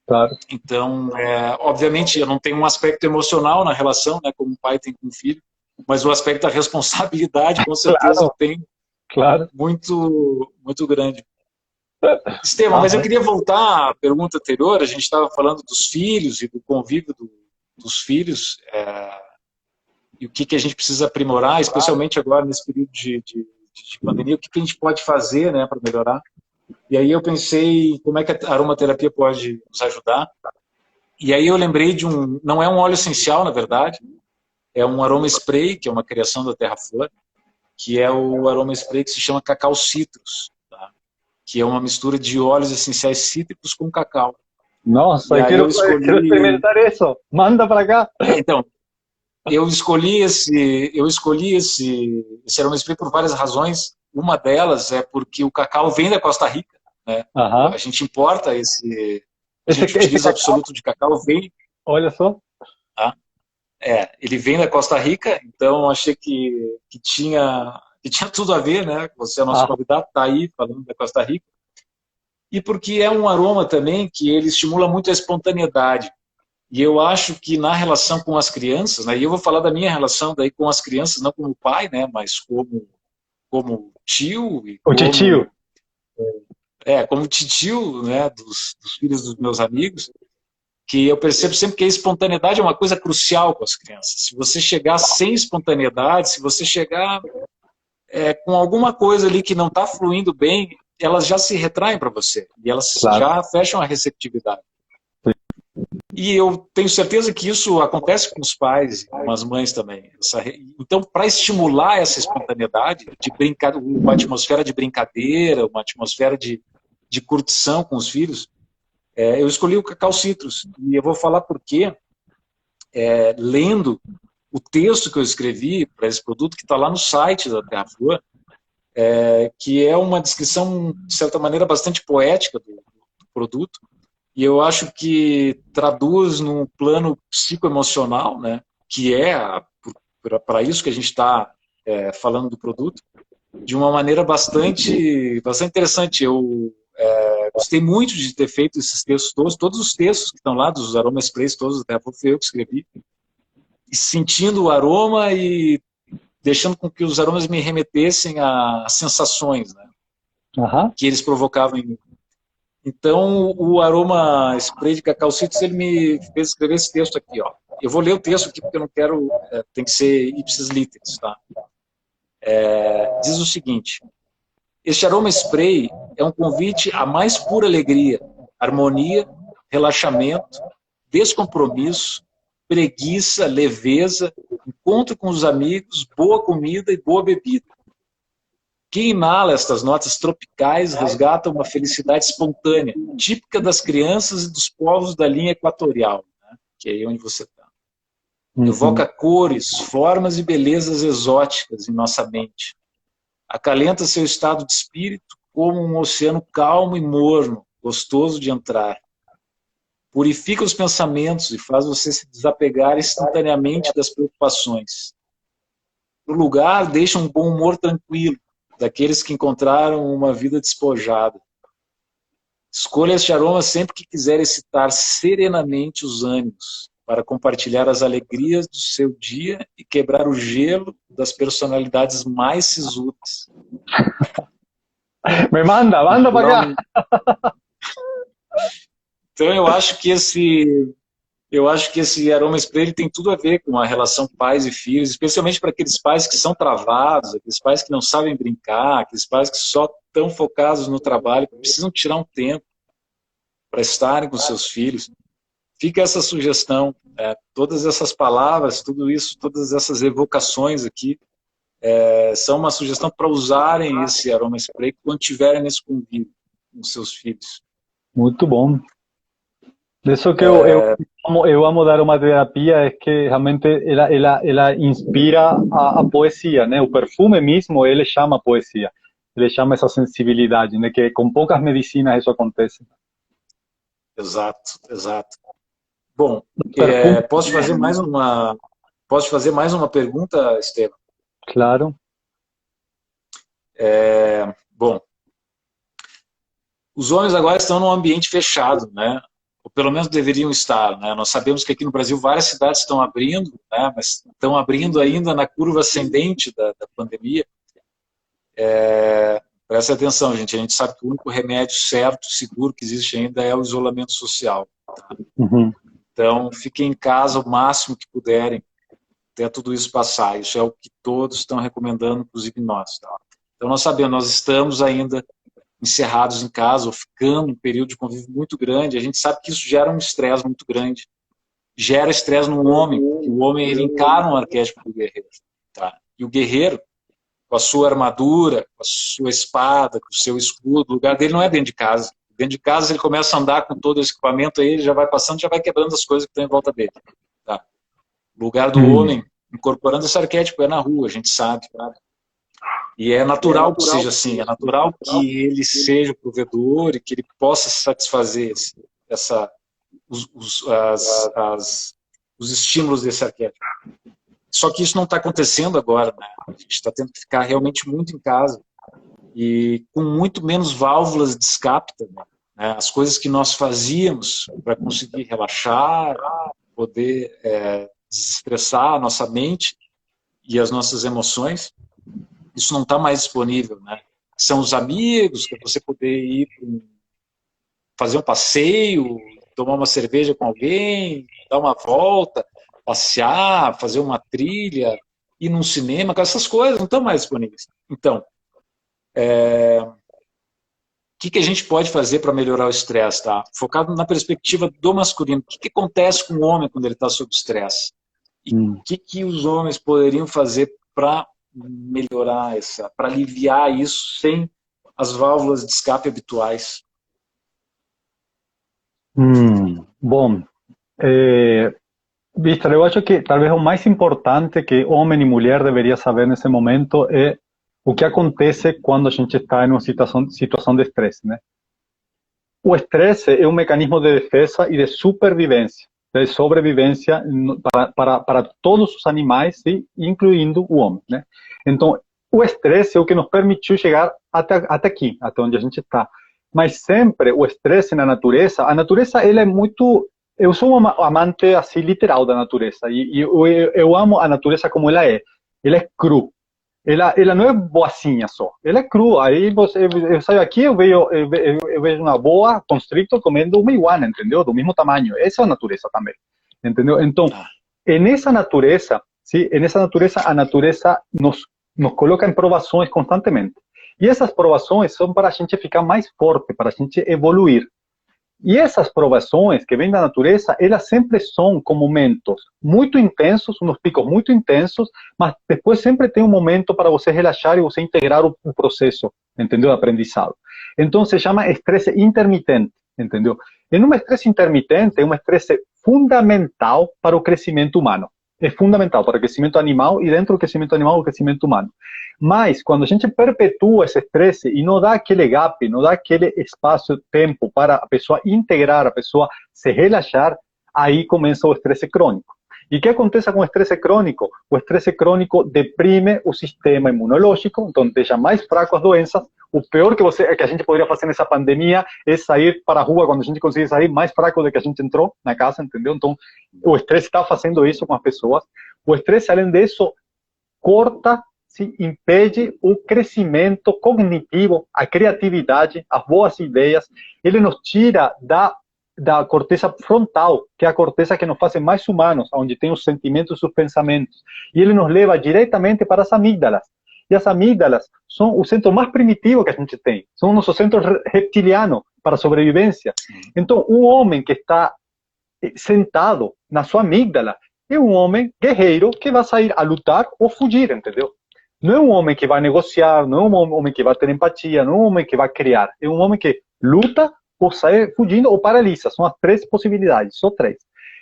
claro. Então, obviamente, eu não tenho um aspecto emocional na relação, né, como um pai tem com um filho, mas o aspecto da responsabilidade, com certeza, eu Claro, tenho claro. muito, muito grande. Estevam, mas eu Aham. queria voltar à pergunta anterior. A gente estava falando dos filhos e do convívio dos filhos, e o que a gente precisa aprimorar, especialmente agora nesse período de pandemia, o que a gente pode fazer, né, para melhorar. E aí eu pensei como é que a aromaterapia pode nos ajudar. E aí eu lembrei de não é um óleo essencial, na verdade, é um aroma spray, que é uma criação da Terra-Flor, que é o aroma spray que se chama cacau citrus, tá? Que é uma mistura de óleos essenciais cítricos com cacau. E Nossa, aí eu quiero escolhi, experimentar eso. Manda para acá. então, eu escolhi esse aroma spray por várias razões. Uma delas é porque o cacau vem da Costa Rica, né? A Ajá. gente importa a gente Ese utiliza cacao, absoluto de cacau, vem, olha só. tá? Ele vem da Costa Rica, então achei que tinha tudo a ver, né? Você é nosso Ah, convidado, está aí falando da Costa Rica. E porque é um aroma também que ele estimula muito a espontaneidade. E eu acho que na relação com as crianças, né? E eu vou falar da minha relação daí com as crianças, não como pai, né? Mas como tio e o titio. como titio, né? Dos filhos dos meus amigos, que eu percebo sempre que a espontaneidade é uma coisa crucial com as crianças. Se você chegar sem espontaneidade, se você chegar com alguma coisa ali que não está fluindo bem, elas já se retraem para você e elas Claro. já fecham a receptividade. E eu tenho certeza que isso acontece com os pais e com as mães também. Então, para estimular essa espontaneidade, de brincar, uma atmosfera de brincadeira, uma atmosfera de curtição com os filhos, eu escolhi o Cacau Citrus. E eu vou falar por quê. Lendo o texto que eu escrevi para esse produto, que está lá no site da Terra-Flor, que é uma descrição, de certa maneira, bastante poética do produto, e eu acho que traduz no plano psicoemocional, né, que é para isso que a gente está falando do produto, de uma maneira bastante interessante. Eu gostei muito de ter feito esses textos todos os textos que estão lá, dos aromas sprays todos, até foi eu que escrevi, e sentindo o aroma e deixando com que os aromas me remetessem a sensações, né, Ajá. que eles provocavam em mim. Então, o aroma spray de cacau citrus, ele me fez escrever esse texto aqui, ó. Eu vou ler o texto aqui porque eu não quero, tem que ser ipsis literis, tá? Diz o seguinte: este aroma spray é um convite à mais pura alegria, harmonia, relaxamento, descompromisso, preguiça, leveza, encontro com os amigos, boa comida e boa bebida. Quem inala estas notas tropicais resgata uma felicidade espontânea, típica das crianças e dos povos da linha equatorial, né? Que é aí onde você está. Uhum. Evoca cores, formas e belezas exóticas em nossa mente. Acalenta seu estado de espírito como um oceano calmo e morno, gostoso de entrar. Purifica os pensamentos e faz você se desapegar instantaneamente das preocupações. No lugar, deixa um bom humor tranquilo, daqueles que encontraram uma vida despojada. Escolha este aroma sempre que quiser excitar serenamente os ânimos, para compartilhar as alegrias do seu dia e quebrar o gelo das personalidades mais sisudas. Manda para acá. Então eu acho que Eu acho que esse aroma spray ele tem tudo a ver com a relação pais e filhos, especialmente para aqueles pais que são travados, aqueles pais que não sabem brincar, aqueles pais que só estão focados no trabalho, que precisam tirar um tempo para estarem com seus filhos. Fica essa sugestão, todas essas palavras, tudo isso, todas essas evocações aqui, são uma sugestão para usarem esse aroma spray quando tiverem nesse convívio com seus filhos. Muito bom. Isso que eu amo da aromaterapia é que realmente ela inspira a poesia, né? O perfume mesmo, ele chama poesia. Ele chama essa sensibilidade, né? Que com poucas medicinas isso acontece. Exato, exato. Bom, posso fazer mais uma pergunta, Estevam? Claro. Bom, os homens agora estão num ambiente fechado, né? Ou pelo menos deveriam estar, né? Nós sabemos que aqui no Brasil várias cidades estão abrindo, né? Mas estão abrindo ainda na curva ascendente da pandemia. Presta atenção, gente. A gente sabe que o único remédio certo, seguro que existe ainda é o isolamento social. Tá? Uhum. Então, fiquem em casa o máximo que puderem até tudo isso passar. Isso é o que todos estão recomendando, inclusive nós. Tá? Então, nós sabemos, nós estamos ainda encerrados em casa, ou ficando um período de convívio muito grande. A gente sabe que isso gera um estresse muito grande. Gera estresse no homem, porque o homem ele encara um arquétipo do guerreiro. Tá? E o guerreiro, com a sua armadura, com a sua espada, com o seu escudo, o lugar dele não é dentro de casa. Dentro de casa ele começa a andar com todo esse equipamento, aí ele já vai passando, já vai quebrando as coisas que estão em volta dele. Tá? O lugar do homem, incorporando esse arquétipo, é na rua, a gente sabe. Tá? E é natural que seja assim, é natural que ele seja o provedor e que ele possa satisfazer os estímulos desse arquétipo. Só que isso não está acontecendo agora, né? A gente está tendo que ficar realmente muito em casa e com muito menos válvulas de escape também. Né? As coisas que nós fazíamos para conseguir relaxar, poder desestressar a nossa mente e as nossas emoções, isso não está mais disponível, né? São os amigos, que é você poder ir fazer um passeio, tomar uma cerveja com alguém, dar uma volta, passear, fazer uma trilha, ir num cinema, essas coisas não estão mais disponíveis. Então, o que a gente pode fazer para melhorar o estresse? Tá? Focado na perspectiva do masculino. O que acontece com o homem quando ele está sob estresse? E o que os homens poderiam fazer para melhorar para aliviar isso sem as válvulas de escape habituais? Bom, Víctor, eu acho que talvez o mais importante que homem e mulher deveria saber nesse momento é o que acontece quando a gente está em uma situação de estresse, né? O estresse é um mecanismo de defesa e de supervivência, de sobrevivência para todos os animais, sim, incluindo o homem, né? Então, o estresse é o que nos permitiu chegar até aqui, até onde a gente está. Mas sempre o estresse na natureza, a natureza ela é muito... Eu sou um amante assim literal da natureza e eu amo a natureza como ela é. Ela é cru. Ela não é boazinha só. Ela é cru. Aí eu saio aqui, eu vejo uma boa constrictor comendo uma iguana, entendeu? Do mesmo tamanho. Essa é a natureza também, entendeu? Então, nessa natureza, sim, nessa natureza, a natureza nos coloca em provações constantemente. E essas provações são para a gente ficar mais forte, para a gente evoluir. E essas provações que vêm da natureza, elas sempre são com momentos muito intensos, uns picos muito intensos, mas depois sempre tem um momento para você relaxar e você integrar o processo, entendeu? Aprendizado. Então se chama estresse intermitente, entendeu? E um estresse intermitente é um estresse fundamental para o crescimento humano. É fundamental para o crescimento animal e dentro do crescimento animal o crescimento humano. Mas quando a gente perpetua esse estresse e não dá aquele gap, não dá aquele espaço, tempo para a pessoa integrar, a pessoa se relaxar, aí começa o estresse crônico. E o que acontece com o estresse crônico? O estresse crônico deprime o sistema imunológico, então deixa mais fraco as doenças. O pior que a gente poderia fazer nessa pandemia é sair para a rua quando a gente conseguir sair mais fraco do que a gente entrou na casa, entendeu? Então, o estresse está fazendo isso com as pessoas. O estresse, além disso, corta, se impede o crescimento cognitivo, a criatividade, as boas ideias. Ele nos tira da da corteza frontal, que é a corteza que nos faz mais humanos, onde tem os sentimentos e os pensamentos. E ele nos leva diretamente para as amígdalas. E as amígdalas são o centro mais primitivo que a gente tem. São o nosso centro reptiliano para a sobrevivência. Então, um homem que está sentado na sua amígdala é um homem guerreiro que vai sair a lutar ou fugir, entendeu? Não é um homem que vai negociar, não é um homem que vai ter empatia, não é um homem que vai criar. É um homem que luta ou sai fugindo ou paralisa. São as três possibilidades, só três.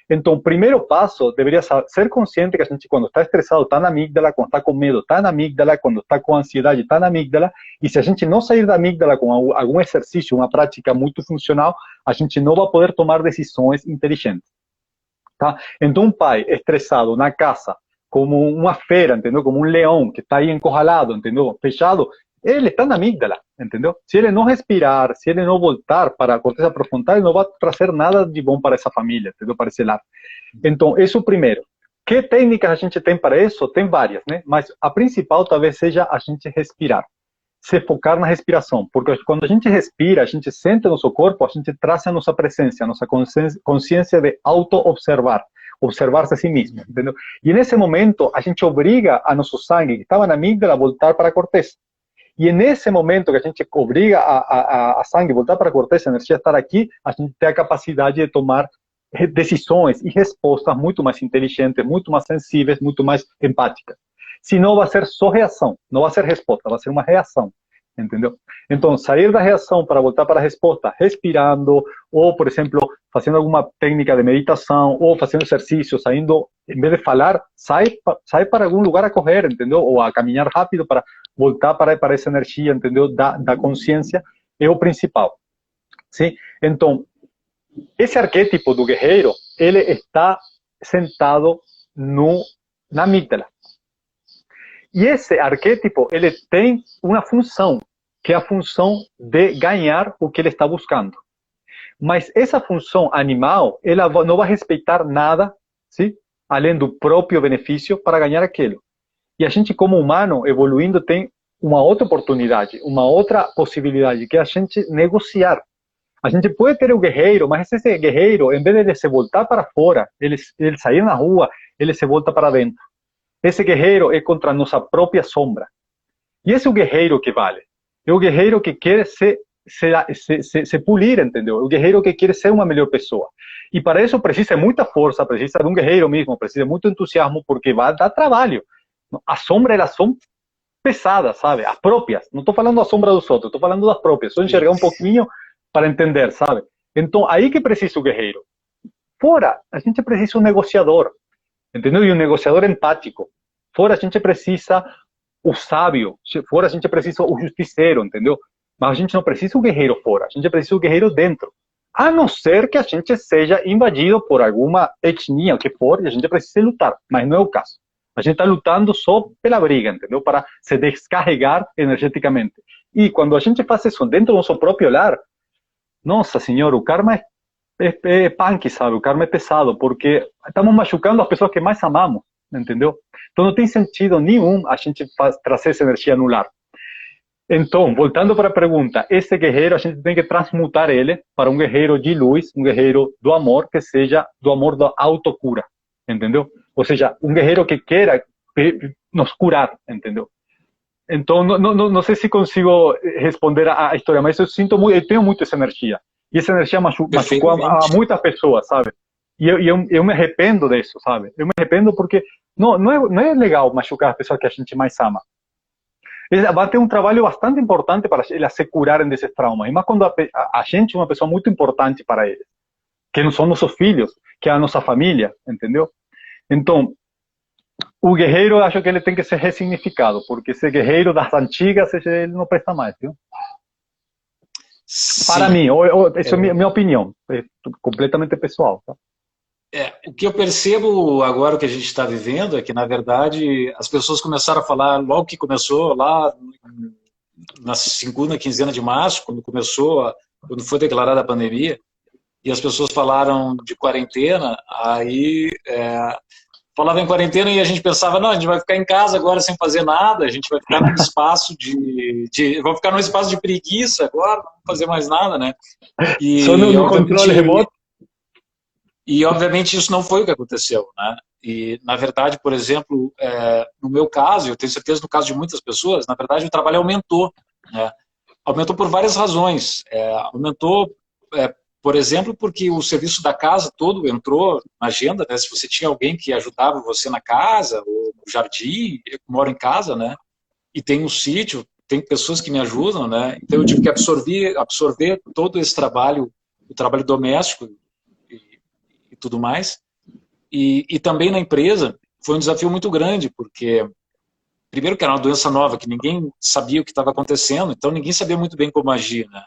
Então, o primeiro passo deveria ser consciente que a gente, quando está estressado, está na amígdala, quando está com medo, está na amígdala, quando está com ansiedade, está na amígdala. E se a gente não sair da amígdala com algum exercício, uma prática muito funcional, a gente não vai poder tomar decisões inteligentes. Tá? Então, um pai estressado na casa, como uma fera, entendeu? Como um leão que está aí encurralado, entendeu? Fechado, ele está na amígdala, entendeu? Se ele não respirar, se ele não voltar para a corteza pré-frontal, ele não vai trazer nada de bom para essa família, entendeu? Para esse lar. Então, esse é o primeiro. Que técnicas a gente tem para isso? Tem várias, né? Mas a principal talvez seja a gente respirar. Se focar na respiração, porque quando a gente respira, a gente sente nosso corpo, a gente traz a nossa presença, a nossa consciência de auto-observar, observar-se a si mesmo, entendeu? E nesse momento, a gente obriga a nosso sangue, que estava na amígdala, a voltar para a corteza. E nesse momento que a gente obriga a sangue a voltar para a corteza, a energia estar aqui, a gente tem a capacidade de tomar decisões e respostas muito mais inteligentes, muito mais sensíveis, muito mais empáticas. Senão vai ser só reação, não vai ser resposta, vai ser uma reação, entendeu? Então, sair da reação para voltar para a resposta, respirando, ou, por exemplo, fazendo alguma técnica de meditação, ou fazendo exercício, saindo, em vez de falar, sai para algum lugar a correr, entendeu? Ou a caminhar rápido para voltar para essa energia, entendeu? Da consciência, é o principal. Sim? Então, esse arquétipo do guerreiro, ele está sentado na amígdala. E esse arquétipo, ele tem uma função, que é a função de ganhar o que ele está buscando. Mas essa função animal, ela não vai respeitar nada, sim? Além do próprio benefício para ganhar aquilo. E a gente, como humano, evoluindo, tem uma outra oportunidade, uma outra possibilidade, que é a gente negociar. A gente pode ter o guerreiro, mas esse guerreiro, em vez de ele se voltar para fora, ele sair na rua, ele se volta para dentro. Esse guerreiro é contra a nossa própria sombra. E esse é o guerreiro que vale. É o guerreiro que quer se polir, entendeu? É o guerreiro que quer ser uma melhor pessoa. E para isso precisa de muita força, precisa de um guerreiro mesmo, precisa de muito entusiasmo, porque vai dar trabalho. As sombras, elas são pesadas, sabe? As próprias. Não estou falando da sombra dos outros, estou falando das próprias. Só enxergar um pouquinho para entender, sabe? Então, aí que precisa o guerreiro. Fora, a gente precisa um negociador, entendeu? E um negociador empático. Fora, a gente precisa o sábio. Fora, a gente precisa o justiceiro, entendeu? Mas a gente não precisa o guerreiro fora. A gente precisa o guerreiro dentro. A não ser que a gente seja invadido por alguma etnia, o que for, e a gente precisa lutar. Mas não é o caso. A gente está lutando só pela briga, entendeu? Para se descarregar energeticamente. E quando a gente faz isso dentro do nosso próprio lar, nossa senhora, o karma é punk, sabe? O karma é pesado, porque estamos machucando as pessoas que mais amamos, entendeu? Então não tem sentido nenhum a gente trazer essa energia no lar. Então, voltando para a pergunta, esse guerreiro a gente tem que transmutar ele para um guerreiro de luz, um guerreiro do amor, que seja do amor da autocura, entendeu? Ou seja, um guerreiro que queira nos curar, entendeu? Então, não sei se consigo responder a história, mas eu sinto muito, eu tenho muito essa energia. E essa energia machucou a muitas pessoas, sabe? E eu me arrependo disso, sabe? Eu me arrependo porque não é legal machucar as pessoas que a gente mais ama. Vai ter um trabalho bastante importante para eles se curarem desses traumas. E mais quando a gente é uma pessoa muito importante para eles, que não são nossos filhos, que é a nossa família, entendeu? Então, o guerreiro, eu acho que ele tem que ser ressignificado, porque esse guerreiro das antigas, ele não presta mais, viu? Sim. Para mim, essa é minha opinião, é completamente pessoal, tá? O que eu percebo agora, o que a gente está vivendo, é que, na verdade, as pessoas começaram a falar, logo que começou, lá na segunda quinzena de março, quando foi declarada a pandemia, e as pessoas falaram de quarentena, aí falava em quarentena e a gente pensava, não, a gente vai ficar em casa agora sem fazer nada, a gente vai ficar num espaço vamos ficar num espaço de preguiça agora, não vamos fazer mais nada, né? Só no controle remoto? E, obviamente, isso não foi o que aconteceu, né? E, na verdade, por exemplo, no meu caso, eu tenho certeza no caso de muitas pessoas, na verdade, o trabalho aumentou, né? Aumentou por várias razões. Aumentou, por exemplo, porque o serviço da casa todo entrou na agenda, né? Se você tinha alguém que ajudava você na casa, ou no jardim, eu moro em casa, né? E tem um sítio, tem pessoas que me ajudam, né? Então eu tive que absorver todo esse trabalho, o trabalho doméstico e tudo mais. E também na empresa foi um desafio muito grande, porque primeiro que era uma doença nova, que ninguém sabia o que estava acontecendo, então ninguém sabia muito bem como agir, né?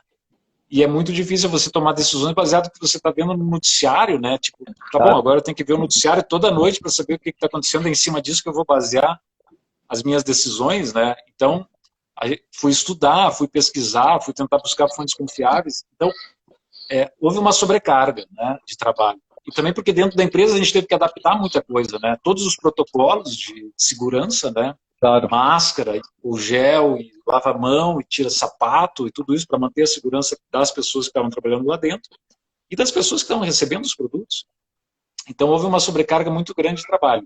E é muito difícil você tomar decisões baseado no que você está vendo no noticiário, né? Tipo, tá bom, agora eu tenho que ver o noticiário toda noite para saber o que está acontecendo, é em cima disso que eu vou basear as minhas decisões, né? Então, fui estudar, fui pesquisar, fui tentar buscar fontes confiáveis. Então, houve uma sobrecarga, né, de trabalho. E também porque dentro da empresa a gente teve que adaptar muita coisa, né? Todos os protocolos de segurança, né? Claro. Máscara, o gel, e lava a mão, e tira sapato, e tudo isso para manter a segurança das pessoas que estavam trabalhando lá dentro e das pessoas que estavam recebendo os produtos. Então, houve uma sobrecarga muito grande de trabalho.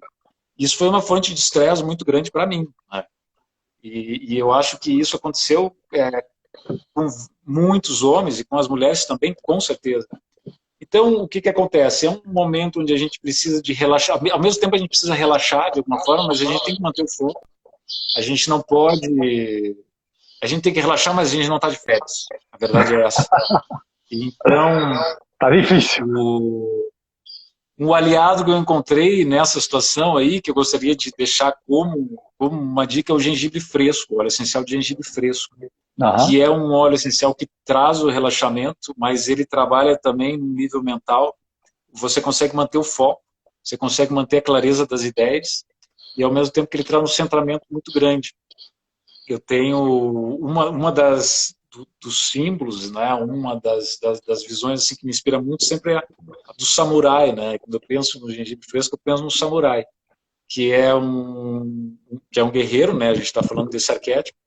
Isso foi uma fonte de estresse muito grande para mim, né? E eu acho que isso aconteceu com muitos homens e com as mulheres também, com certeza. Então, o que acontece? É um momento onde a gente precisa de relaxar. Ao mesmo tempo, a gente precisa relaxar de alguma forma, mas a gente tem que manter o foco. A gente não pode... A gente tem que relaxar, mas a gente não está de férias. A verdade é essa. Então... Tá difícil. Um aliado que eu encontrei nessa situação aí, que eu gostaria de deixar como uma dica, é o gengibre fresco, o óleo essencial de gengibre fresco, que é um óleo essencial que traz o relaxamento, mas ele trabalha também no nível mental. Você consegue manter o foco, você consegue manter a clareza das ideias, e ao mesmo tempo que ele traz um centramento muito grande. Eu tenho uma dos símbolos, né, uma das visões assim, que me inspira muito sempre é a do samurai, né? Quando eu penso no gengibre fresco, eu penso no samurai, que é um guerreiro, né? A gente está falando desse arquétipo,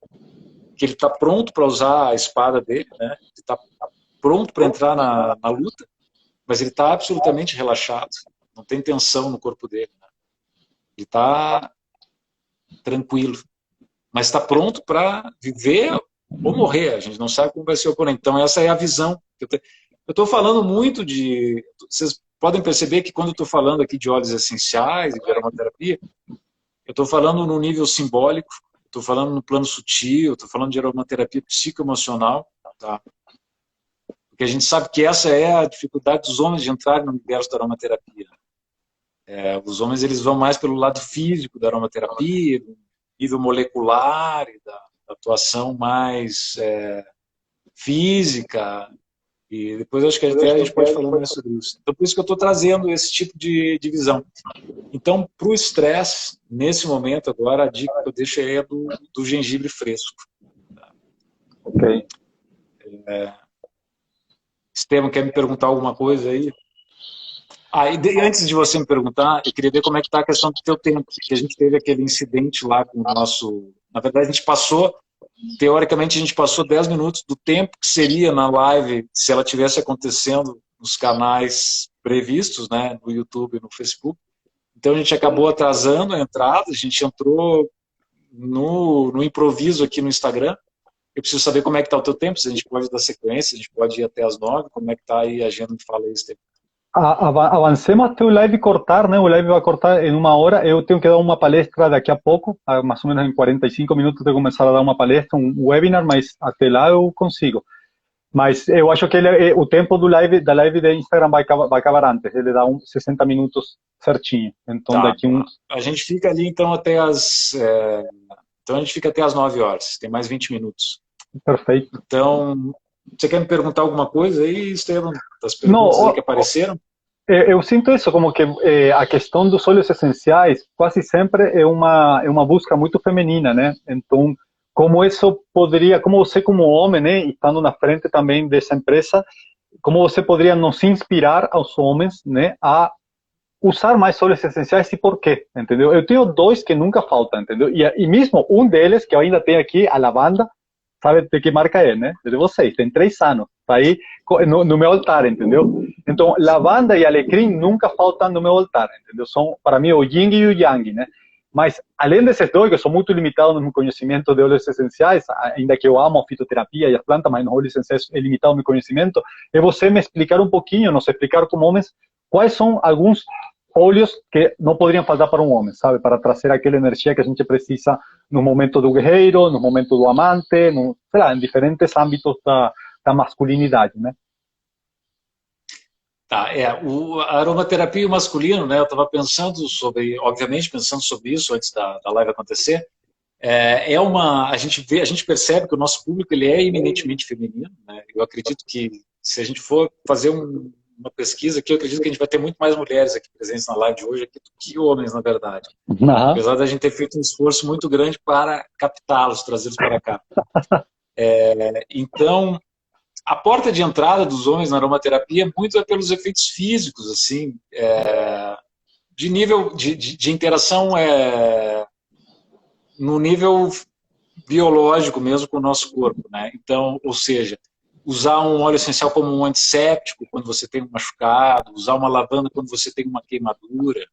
que ele está pronto para usar a espada dele, né? Ele está pronto para entrar na luta, mas ele está absolutamente relaxado, não tem tensão no corpo dele, né? Ele está tranquilo, mas está pronto para viver ou morrer. A gente não sabe como vai ser o oponente. Então, essa é a visão. Eu estou falando muito de... Vocês podem perceber que quando eu estou falando aqui de óleos essenciais e de aromaterapia, eu estou falando no nível simbólico, estou falando no plano sutil, estou falando de aromaterapia psicoemocional, tá? Porque a gente sabe que essa é a dificuldade dos homens de entrarem no universo da aromaterapia. Os homens eles vão mais pelo lado físico da aromaterapia, do nível molecular e da atuação mais física, e depois acho que até a gente pode falar mais sobre isso. Então, por isso que eu estou trazendo esse tipo de visão. Então, para o estresse, nesse momento agora, a dica que eu deixo é do gengibre fresco. Ok. Estevam, quer me perguntar alguma coisa aí? Antes de você me perguntar, eu queria ver como é que está a questão do teu tempo, que a gente teve aquele incidente lá com o nosso... Na verdade, a gente passou, teoricamente, a gente passou 10 minutos do tempo que seria na live se ela tivesse acontecendo nos canais previstos, né, no YouTube e no Facebook. Então, a gente acabou atrasando a entrada, a gente entrou no improviso aqui no Instagram. Eu preciso saber como é que está o teu tempo, se a gente pode dar sequência, a gente pode ir até as 9, como é que está aí a agenda, me fala aí, Estevam. Avancemos até o live cortar, né? O live vai cortar em 1 hora. Eu tenho que dar uma palestra daqui a pouco, mais ou menos em 45 minutos de começar a dar uma palestra, um webinar, mas até lá eu consigo. Mas eu acho que o tempo da live de Instagram vai acabar antes. Ele dá 60 minutos certinho. Então tá. daqui uns... A gente fica ali então até Então a gente fica até as 9 horas. Tem mais 20 minutos. Perfeito. Então, você quer me perguntar alguma coisa aí, Estevam? Das perguntas aí que apareceram? Eu sinto isso, como que a questão dos óleos essenciais quase sempre é uma busca muito feminina, né? Então, como isso poderia, como você como homem, né, estando na frente também dessa empresa, como você poderia nos inspirar aos homens, né, a usar mais óleos essenciais e por quê, entendeu? Eu tenho 2 que nunca faltam, entendeu? E mesmo um deles, que eu ainda tenho aqui, a lavanda, sabe de que marca é, né? É de vocês, tem 3 anos, tá aí no meu altar, entendeu? Então, lavanda e alecrim nunca faltam no meu altar, entendeu? São, para mim, o yin e o yang, né? Mas, além desses dois, que eu sou muito limitado no meu conhecimento de óleos essenciais, ainda que eu amo a fitoterapia e as plantas, mas nos óleos essenciais é limitado o meu conhecimento, é você me explicar um pouquinho, nos explicar como homens, quais são alguns óleos que não poderiam faltar para um homem, sabe? Para trazer aquela energia que a gente precisa no momento do guerreiro, no momento do amante, no, sei lá, em diferentes âmbitos da masculinidade, né? Tá, a aromaterapia e o masculino, né? Eu estava pensando sobre, obviamente, pensando sobre isso antes da live acontecer. A gente percebe que o nosso público ele é eminentemente feminino, né? Eu acredito que se a gente for fazer uma pesquisa aqui, eu acredito que a gente vai ter muito mais mulheres aqui presentes na live de hoje aqui do que homens, na verdade. Uhum. Apesar da gente ter feito um esforço muito grande para captá-los, trazê-los para cá. Então, a porta de entrada dos homens na aromaterapia muito é pelos efeitos físicos, assim, de nível de interação no nível biológico mesmo com o nosso corpo, né? Então, ou seja, usar um óleo essencial como um antisséptico quando você tem um machucado, usar uma lavanda quando você tem uma queimadura,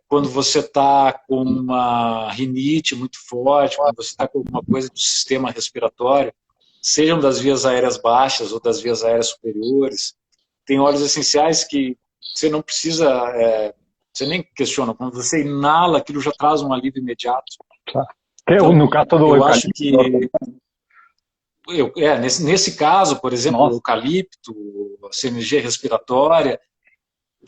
quando você está com uma rinite muito forte, quando você está com alguma coisa do sistema respiratório, sejam das vias aéreas baixas ou das vias aéreas superiores. Tem óleos essenciais que você não precisa, você nem questiona, quando você inala, aquilo já traz um alívio imediato. Então, no caso do eu acho que nesse caso, por exemplo, o eucalipto, a energia respiratória,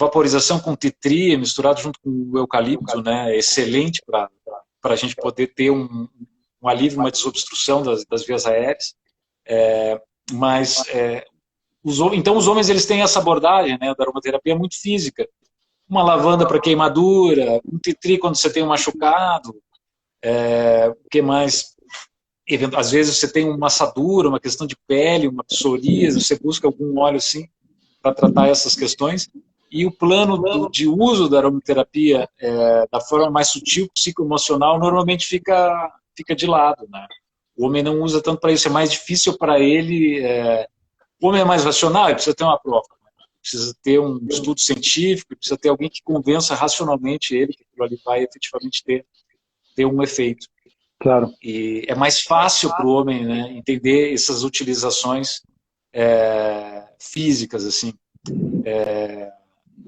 vaporização com tea tree misturado junto com o eucalipto, né, é excelente para a gente poder ter um alívio, uma desobstrução das vias aéreas. Então os homens eles têm essa abordagem, né, da aromaterapia muito física. Uma lavanda para queimadura, um tea tree quando você tem um machucado, o que mais? Às vezes você tem uma assadura, uma questão de pele, uma psoríase, você busca algum óleo assim para tratar essas questões. E o plano de uso da aromaterapia da forma mais sutil, psicoemocional, normalmente fica de lado, né? O homem não usa tanto para isso, é mais difícil para ele. O homem é mais racional, ele precisa ter uma prova, né? Precisa ter um estudo científico, precisa ter alguém que convença racionalmente ele que aquilo ali vai efetivamente ter um efeito. Claro. E é mais fácil para o homem, né, entender essas utilizações físicas, assim.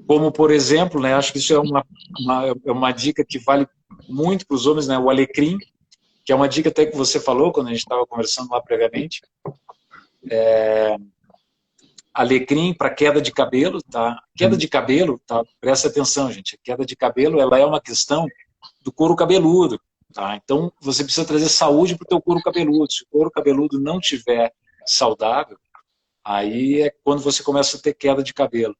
Como, por exemplo, né, acho que isso é uma dica que vale muito para os homens, né, o alecrim, que é uma dica até que você falou quando a gente estava conversando lá previamente. Alecrim para queda de cabelo, tá? Queda de cabelo, tá? Presta atenção, gente. A queda de cabelo, ela é uma questão do couro cabeludo, tá? Então, você precisa trazer saúde para o teu couro cabeludo. Se o couro cabeludo não tiver saudável, aí é quando você começa a ter queda de cabelo.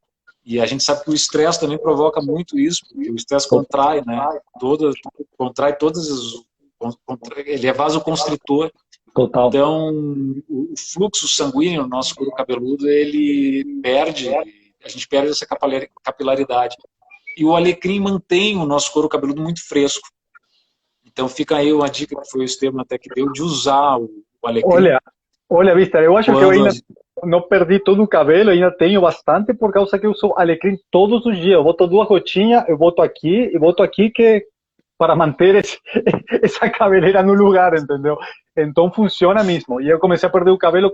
E a gente sabe que o estresse também provoca muito isso, porque o estresse contrai, né? Contrai todas as... Ele é vasoconstritor. Total. Então, o fluxo sanguíneo no nosso couro cabeludo, a gente perde essa capilaridade. E o alecrim mantém o nosso couro cabeludo muito fresco. Então, fica aí uma dica que foi o Esteban até que deu, de usar o alecrim. Olha, Víctor, eu acho que eu ainda não perdi todo o cabelo, ainda tenho bastante, por causa que eu uso alecrim todos os dias. Eu boto 2 gotinhas, eu boto aqui, que para manter essa cabeleira no lugar, entendeu? Então funciona mesmo. E eu comecei a perder o cabelo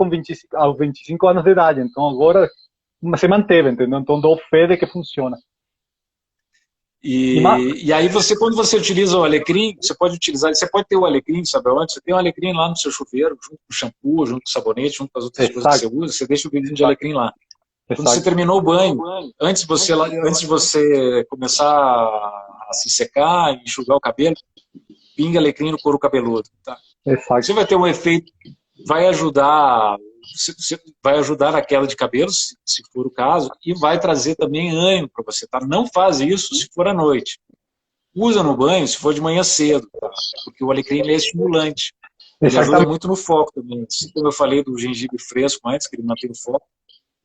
aos 25 anos de idade, então agora se manteve, entendeu? Então dou fé de que funciona. E aí quando você utiliza o alecrim, você pode ter o alecrim, sabe onde? Você tem o alecrim lá no seu chuveiro, junto com o shampoo, junto com o sabonete, junto com as outras coisas que você usa, você deixa o vidrinho de alecrim lá. Quando você terminou o banho, antes de você começar a se secar e enxugar o cabelo, pinga alecrim no couro cabeludo. Tá? Você vai ter um efeito, vai ajudar na queda de cabelo, se for o caso, e vai trazer também ânimo para você. Tá? Não faz isso se for à noite. Usa no banho se for de manhã cedo, tá? Porque o alecrim é estimulante. Ele ajuda muito no foco também. Assim como eu falei do gengibre fresco antes, que ele mantém o foco,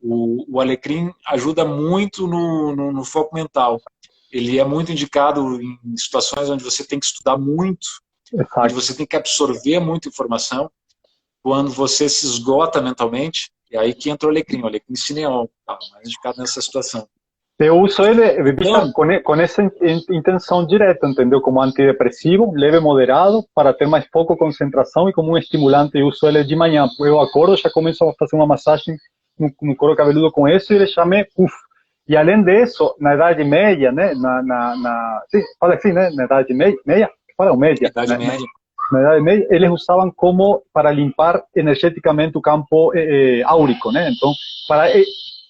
o alecrim ajuda muito no foco mental. Ele é muito indicado em situações onde você tem que estudar muito, onde você tem que absorver muita informação. quando você se esgota mentalmente, e aí que entra o alecrim cineol, tá, mais indicado nessa situação. Eu uso ele, Então, com essa intenção direta, entendeu? Como antidepressivo, leve moderado, para ter mais foco, concentração, e como um estimulante, eu uso ele de manhã. Eu acordo, já começo a fazer uma massagem no couro cabeludo com isso, e ele já me, E além disso, na Idade Média, né? Sim, fala assim, né? Na Idade Média, fala média. Idade Média. Na Idade Média, eles usavam como para limpar energeticamente o campo áurico, né? Então,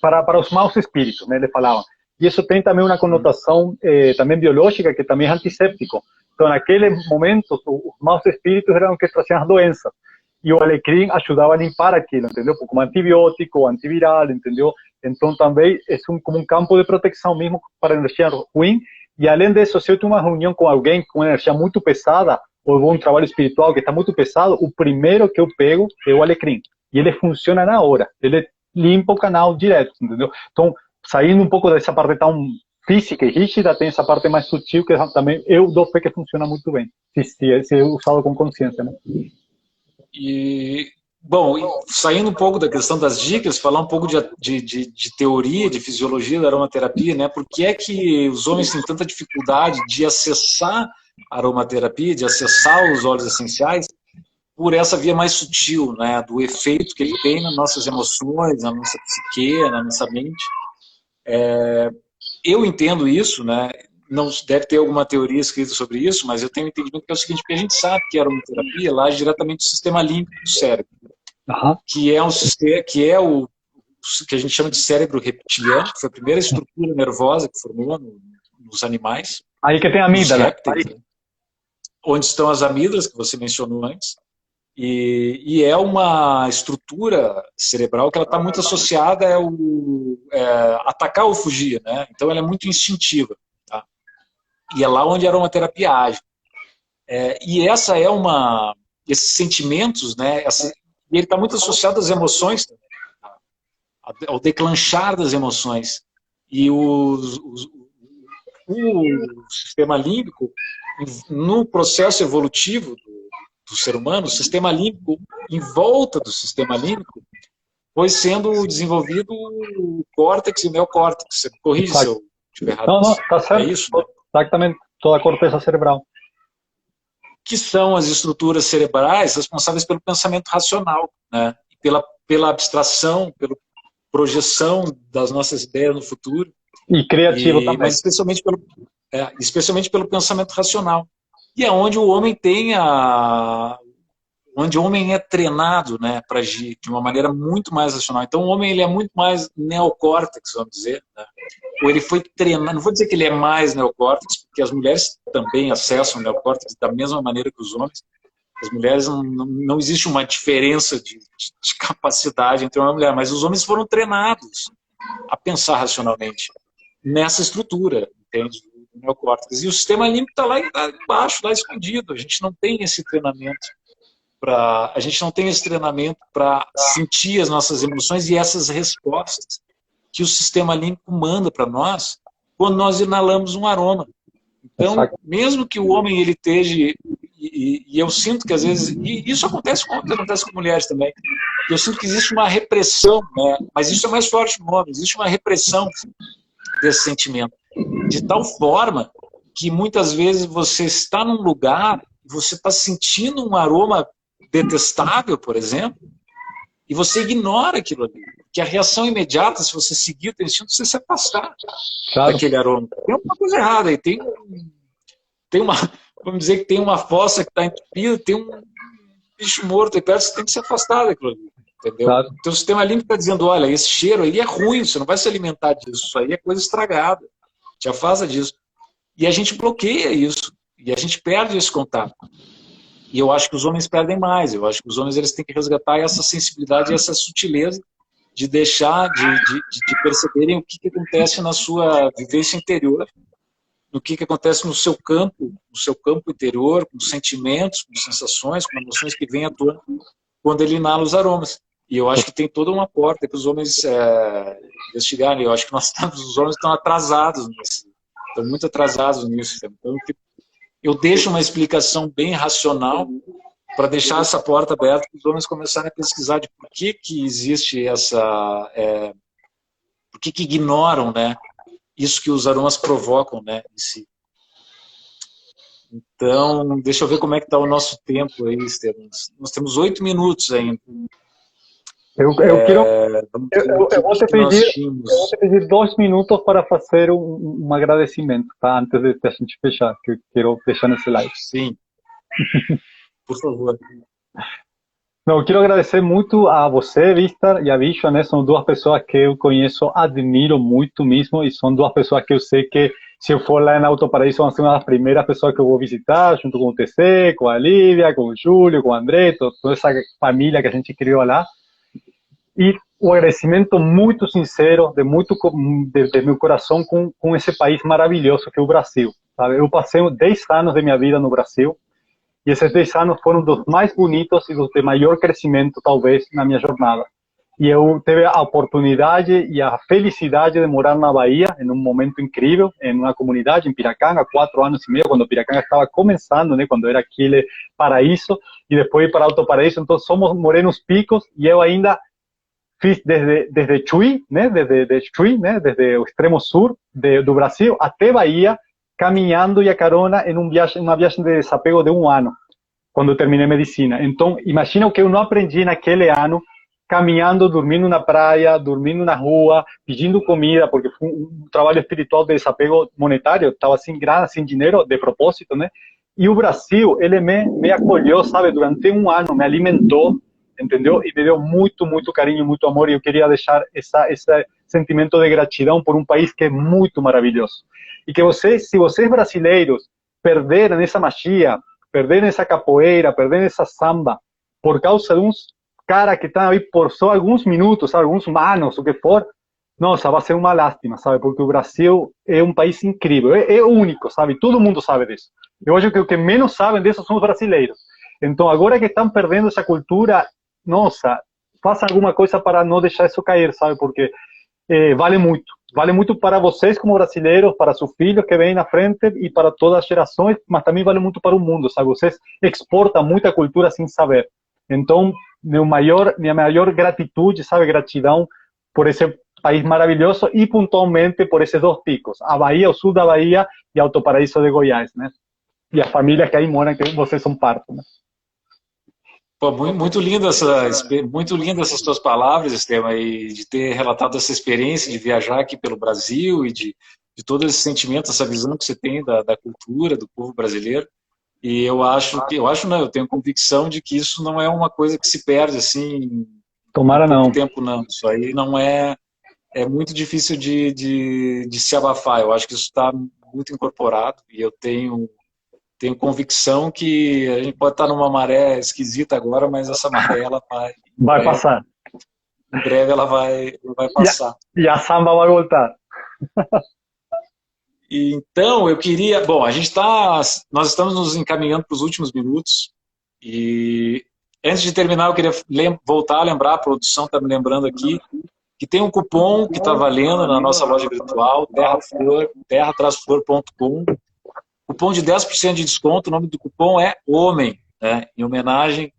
para os maus espíritos, né? Eles falavam. E isso tem também uma conotação também biológica, que também é antisséptico. Então, naquele momento, os maus espíritos eram os que traziam as doenças. E o alecrim ajudava a limpar aquilo, entendeu? Como antibiótico, antiviral, entendeu? Então, também é como um campo de proteção mesmo para a energia ruim. E, além disso, se eu tenho uma reunião com alguém com energia muito pesada, ou eu vou um trabalho espiritual que está muito pesado, o primeiro que eu pego é o alecrim. E ele funciona na hora. Ele limpa o canal direto, entendeu? Então, saindo um pouco dessa parte tão física e rígida, tem essa parte mais sutil que também eu dou fé que funciona muito bem, se é usado com consciência, né? E, bom, saindo um pouco da questão das dicas, falar um pouco de teoria, de fisiologia da aromaterapia, né? Por que é que os homens têm tanta dificuldade de acessar a aromaterapia, de acessar os óleos essenciais, por essa via mais sutil, né? Do efeito que ele tem nas nossas emoções, na nossa psique, na nossa mente. Eu entendo isso, né? Não deve ter alguma teoria escrita sobre isso, mas eu tenho um entendimento que é o seguinte, porque a gente sabe que a aromaterapia age diretamente no sistema límbico do cérebro, que é um sistema, o que a gente chama de cérebro reptiliano, que foi a primeira estrutura nervosa que formou nos animais. Aí que tem a amígdala. Répteis, né? Onde estão as amígdalas, que você mencionou antes. E é uma estrutura cerebral que ela está muito associada ao atacar ou fugir, né? Então ela é muito instintiva, tá? E é lá onde a aromaterapia age. E essa é esses sentimentos, né? E ele está muito associado às emoções, ao declanchar das emoções. E o sistema límbico, no processo evolutivo do ser humano, o sistema límbico, em volta do sistema límbico, foi sendo desenvolvido o córtex e o neocórtex. Você corrige se eu estiver errado. Não, está certo. É isso, né? Exatamente, toda a corteza cerebral. Que são as estruturas cerebrais responsáveis pelo pensamento racional, né? Pela abstração, pela projeção das nossas ideias no futuro. E criativo também. Mas especialmente pelo pensamento racional. E é onde o homem onde o homem é treinado, né, para agir de uma maneira muito mais racional. Então o homem ele é muito mais neocórtex, vamos dizer, né? Ou ele foi treinado, não vou dizer que ele é mais neocórtex, porque as mulheres também acessam o neocórtex da mesma maneira que os homens. As mulheres não existe uma diferença de capacidade entre uma mulher, mas os homens foram treinados a pensar racionalmente nessa estrutura, entende? Do neocórtex. E o sistema límbico está lá embaixo, lá escondido. A gente não tem esse treinamento para sentir as nossas emoções e essas respostas que o sistema límbico manda para nós quando nós inalamos um aroma. Então, mesmo que o homem ele esteja, e eu sinto que às vezes, e isso acontece com mulheres também, eu sinto que existe uma repressão, né? Mas isso é mais forte no homem, existe uma repressão desse sentimento, de tal forma que muitas vezes você está num lugar, você está sentindo um aroma detestável, por exemplo, e você ignora aquilo ali. Porque a reação imediata, se você seguir o teu instinto, você se afastar daquele aroma. Tem uma coisa errada aí, tem uma, vamos dizer que tem uma fossa que está entupida, tem um bicho morto aí perto, você tem que se afastar daquilo ali. Entendeu? Claro. Então o sistema límbico está dizendo, olha, esse cheiro aí é ruim, você não vai se alimentar disso, isso aí é coisa estragada, te afasta disso. E a gente bloqueia isso, e a gente perde esse contato. E eu acho que os homens perdem mais, eu acho que os homens eles têm que resgatar essa sensibilidade e essa sutileza de deixar, de perceberem o que acontece na sua vivência interior, no que acontece no seu campo interior, com sentimentos, com sensações, com emoções que vêm à tona quando ele inala os aromas. E eu acho que tem toda uma porta para os homens investigarem. Eu acho que os homens estão atrasados estão muito atrasados nisso. Então, eu deixo uma explicação bem racional para deixar essa porta aberta para os homens começarem a pesquisar de por que que existe essa... por que que ignoram, né, isso que os aromas provocam, né, em si. Então, deixa eu ver como é que está o nosso tempo aí, Estevam. Nós temos 8 minutos ainda. Eu quero, eu vou te Que nós pedir, tínhamos. eu vou te pedir 2 minutos para fazer um agradecimento, tá? Antes de a gente fechar, que eu quero fechar nesse live. Sim, por favor. Não, eu quero agradecer muito a você, Vistar, e a Bicho, né? São 2 pessoas que eu conheço, admiro muito mesmo, e são 2 pessoas que eu sei que se eu for lá em Alto Paraíso vão ser uma das primeiras pessoas que eu vou visitar, junto com o TC, com a Lívia, com o Júlio, com o André, toda essa família que a gente criou lá. E o agradecimento muito sincero, de meu coração, com esse país maravilhoso que é o Brasil. Sabe? Eu passei 10 anos de minha vida no Brasil, e esses 10 anos foram dos mais bonitos e dos de maior crescimento, talvez, na minha jornada. E eu tive a oportunidade e a felicidade de morar na Bahia, em um momento incrível, em uma comunidade, em Piracanga, 4 anos e meio, quando Piracanga estava começando, né, quando era aquele paraíso, e depois ir para Alto Paraíso. Então, somos morenos picos, e eu ainda fiz desde Chuí, né, desde o extremo sul do Brasil até Bahia, caminhando e a carona em uma viagem de desapego de 1 ano, quando eu terminei medicina. Então, imagina o que eu não aprendi naquele ano, caminhando, dormindo na praia, dormindo na rua, pedindo comida, porque foi um trabalho espiritual de desapego monetário, estava sem grana, sem dinheiro, de propósito, né? E o Brasil, ele me acolheu, sabe, durante 1 ano, me alimentou, entendeu? E me deu muito, muito carinho, muito amor, e eu queria deixar esse sentimento de gratidão por um país que é muito maravilhoso. E que vocês, se vocês brasileiros perderem essa magia, perderem essa capoeira, perderem essa samba, por causa de uns caras que estão aí por só alguns minutos, sabe, alguns anos, o que for, nossa, vai ser uma lástima, sabe? Porque o Brasil é um país incrível, é único, sabe? Todo mundo sabe disso. Eu acho que o que menos sabem disso são os brasileiros. Então, agora que estão perdendo essa cultura, nossa, faça alguma coisa para não deixar isso cair, sabe? Porque vale muito para vocês como brasileiros, para seus filhos que vêm na frente e para todas as gerações, mas também vale muito para o mundo, sabe? Vocês exportam muita cultura sem saber. Então, minha maior gratitude, sabe? Gratidão por esse país maravilhoso e pontualmente por esses 2 picos, a Bahia, o sul da Bahia e Alto Paraíso de Goiás, né? E as famílias que aí moram, que vocês são parte, né? Pô, muito linda muito linda essas tuas palavras, Estevam, e de ter relatado essa experiência de viajar aqui pelo Brasil e de todo esse sentimento, essa visão que você tem da cultura, do povo brasileiro. E eu tenho convicção de que isso não é uma coisa que se perde assim Tomara em pouco não. tempo, não. Isso aí não é muito difícil de se abafar. Eu acho que isso está muito incorporado e eu tenho convicção que a gente pode estar numa maré esquisita agora, mas essa maré ela Vai passar. Em breve ela vai passar. E a samba vai voltar. Então, eu queria... Bom, nós estamos nos encaminhando para os últimos minutos e antes de terminar eu queria voltar a lembrar, a produção está me lembrando aqui, que tem um cupom que está valendo na nossa loja virtual, terra-flor.com, cupom de 10% de desconto, o nome do cupom é HOMEN, né? Em homenagem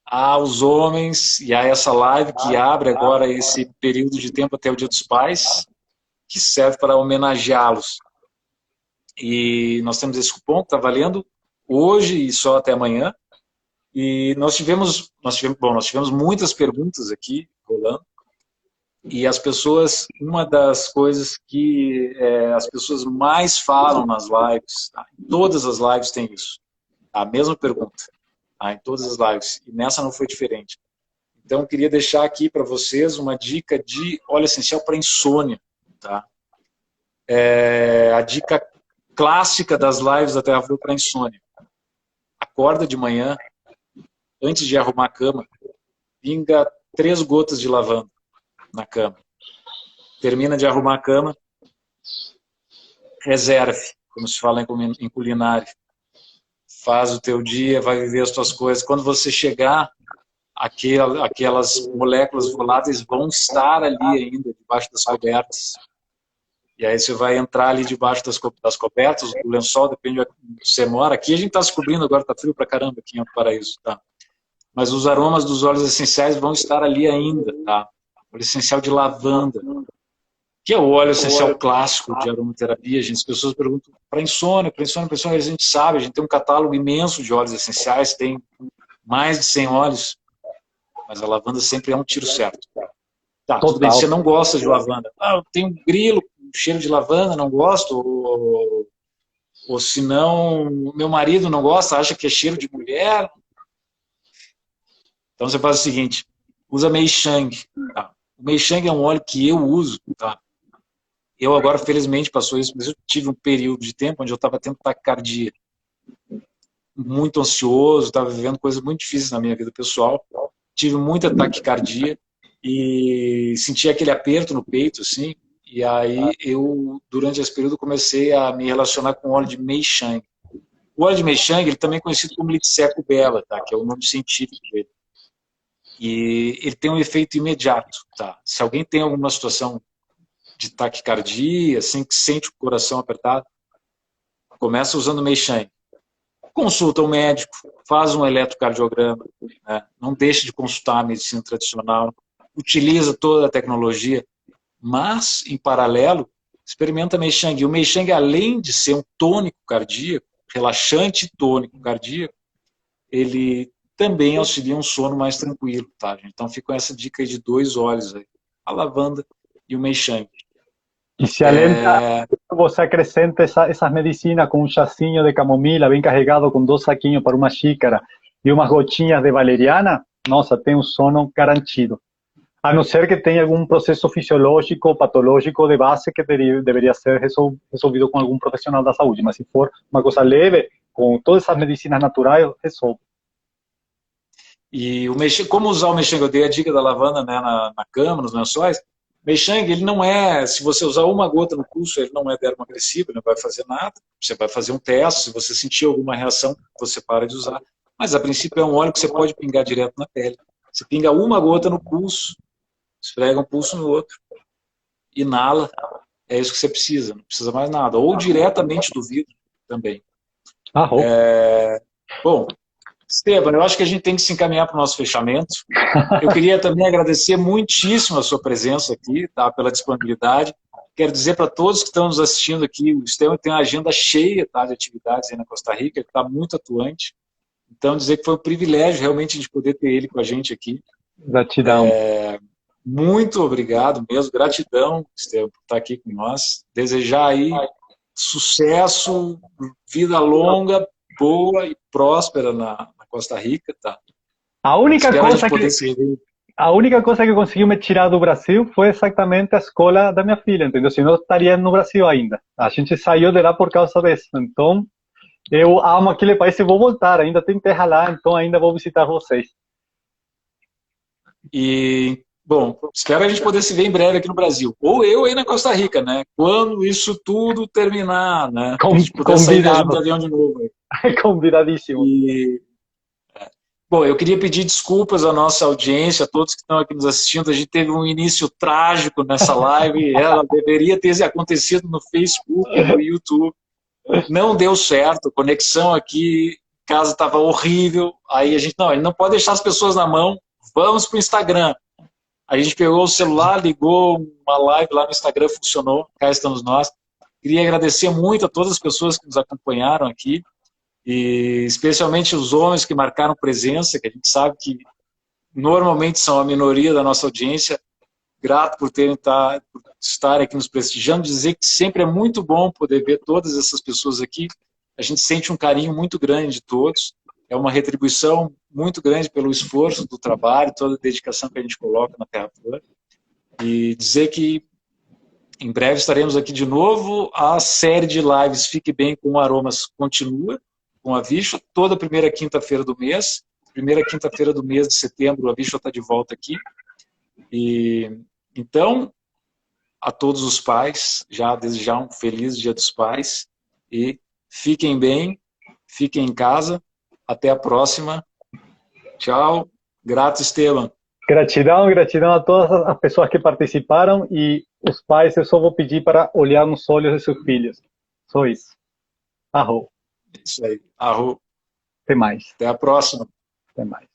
aos homens e a essa live que abre agora esse período de tempo até o Dia dos Pais, que serve para homenageá-los. E nós temos esse cupom que está valendo hoje e só até amanhã. E nós tivemos muitas perguntas aqui rolando. E as pessoas, uma das coisas que as pessoas mais falam nas lives, tá? Em todas as lives tem isso, a mesma pergunta, tá? Em todas as lives, e nessa não foi diferente. Então, eu queria deixar aqui para vocês uma dica de óleo essencial para insônia, tá? A dica clássica das lives da Terra Flor para insônia. Acorda de manhã, antes de arrumar a cama, pinga 3 gotas de lavanda na cama. Termina de arrumar a cama, reserve, como se fala em culinária. Faz o teu dia, vai viver as tuas coisas. Quando você chegar, aquelas moléculas voláteis vão estar ali ainda, debaixo das cobertas. E aí você vai entrar ali debaixo das cobertas, o lençol, depende de onde você mora. Aqui a gente está descobrindo, agora está frio pra caramba aqui em Alto Paraíso, tá? mas os aromas dos óleos essenciais vão estar ali ainda, tá? Óleo essencial de lavanda, que é o óleo essencial clássico de aromaterapia, gente. As pessoas perguntam para insônia, a gente sabe, a gente tem um catálogo imenso de óleos essenciais, tem mais de 100 óleos, mas a lavanda sempre é um tiro certo. Tá, tudo bem, você não gosta de lavanda. Ah, eu tenho um grilo, um cheiro de lavanda, não gosto, ou se não, meu marido não gosta, acha que é cheiro de mulher. Então você faz o seguinte, usa Meishang. Tá? O Meishang é um óleo que eu uso, tá? Eu agora, felizmente, passou isso, mas eu tive um período de tempo onde eu estava tendo taquicardia. Muito ansioso, estava vivendo coisas muito difíceis na minha vida pessoal. Tive muita taquicardia e senti aquele aperto no peito, assim. E aí eu, durante esse período, comecei a me relacionar com o óleo de Meishang. O óleo de Meishang, ele também é conhecido como Litseco Bela, tá? Que é o nome científico dele. E ele tem um efeito imediato, tá? Se alguém tem alguma situação de taquicardia, assim, que sente o coração apertado, começa usando o Meishang. Consulta o médico, faz um eletrocardiograma, né? Não deixe de consultar a medicina tradicional, utiliza toda a tecnologia, mas, em paralelo, experimenta Meishang. E o Meishang, além de ser um tônico cardíaco, relaxante tônico cardíaco, ele também auxilia um sono mais tranquilo, tá, gente? Então fica com essa dica aí de 2 óleos aí, a lavanda e o Meishang. E se além você acrescenta essas medicinas com um chazinho de camomila bem carregado com 2 saquinhos para uma xícara e umas gotinhas de valeriana, nossa, tem um sono garantido. A não ser que tenha algum processo fisiológico ou patológico de base que deveria ser resolvido com algum profissional da saúde, mas se for uma coisa leve, com todas essas medicinas naturais, resolve. E o Meishang, como usar o Meishang? Eu dei a dica da lavanda, né, na cama, nos lençóis. Meishang, ele não é, se você usar uma gota no pulso, ele não é dermoagressivo, ele não vai fazer nada. Você vai fazer um teste, se você sentir alguma reação, você para de usar. Mas, a princípio, é um óleo que você pode pingar direto na pele. Você pinga uma gota no pulso, esfrega um pulso no outro, inala, é isso que você precisa, não precisa mais nada. Ou diretamente do vidro também. Bom, Esteban, eu acho que a gente tem que se encaminhar para o nosso fechamento. Eu queria também agradecer muitíssimo a sua presença aqui, tá, pela disponibilidade. Quero dizer para todos que estão nos assistindo aqui, o Esteban tem uma agenda cheia, tá, de atividades aí na Costa Rica, que está muito atuante. Então, dizer que foi um privilégio realmente de poder ter ele com a gente aqui. Gratidão. Muito obrigado mesmo, gratidão, Esteban, por estar aqui com nós. Desejar aí sucesso, vida longa, boa e próspera na Costa Rica, tá? A única coisa que conseguiu me tirar do Brasil foi exatamente a escola da minha filha, entendeu? Senão eu estaria no Brasil ainda. A gente saiu de lá por causa disso. Então, eu amo aquele país e vou voltar. Ainda tem terra lá, então ainda vou visitar vocês. E, bom, espero a gente poder se ver em breve aqui no Brasil. Ou eu aí na Costa Rica, né? Quando isso tudo terminar, né? A gente poder sair viajando de avião de novo. Convidadíssimo. Bom, eu queria pedir desculpas à nossa audiência, a todos que estão aqui nos assistindo. A gente teve um início trágico nessa live. Ela deveria ter acontecido no Facebook, no YouTube. Não deu certo. A conexão aqui, em casa estava horrível. Aí a gente, não, ele não pode deixar as pessoas na mão. Vamos para o Instagram. A gente pegou o celular, ligou uma live lá no Instagram, funcionou. Cá estamos nós. Queria agradecer muito a todas as pessoas que nos acompanharam aqui. E especialmente os homens que marcaram presença, que a gente sabe que normalmente são a minoria da nossa audiência. Grato por estarem aqui nos prestigiando, dizer que sempre é muito bom poder ver todas essas pessoas aqui. A gente sente um carinho muito grande de todos, é uma retribuição muito grande pelo esforço do trabalho, toda a dedicação que a gente coloca na Terra Flor. E dizer que em breve estaremos aqui de novo, a série de lives Fique Bem com Aromas continua, com a Visho, toda primeira quinta-feira do mês. Primeira quinta-feira do mês de setembro, a Visho está de volta aqui. E então, a todos os pais, já desejar um feliz Dia dos Pais. E fiquem bem, fiquem em casa. Até a próxima. Tchau. Grato, Esteban. Gratidão a todas as pessoas que participaram e os pais, eu só vou pedir para olhar nos olhos de seus filhos. Só isso. Arro. Isso aí. Arro. Até mais. Até a próxima. Até mais.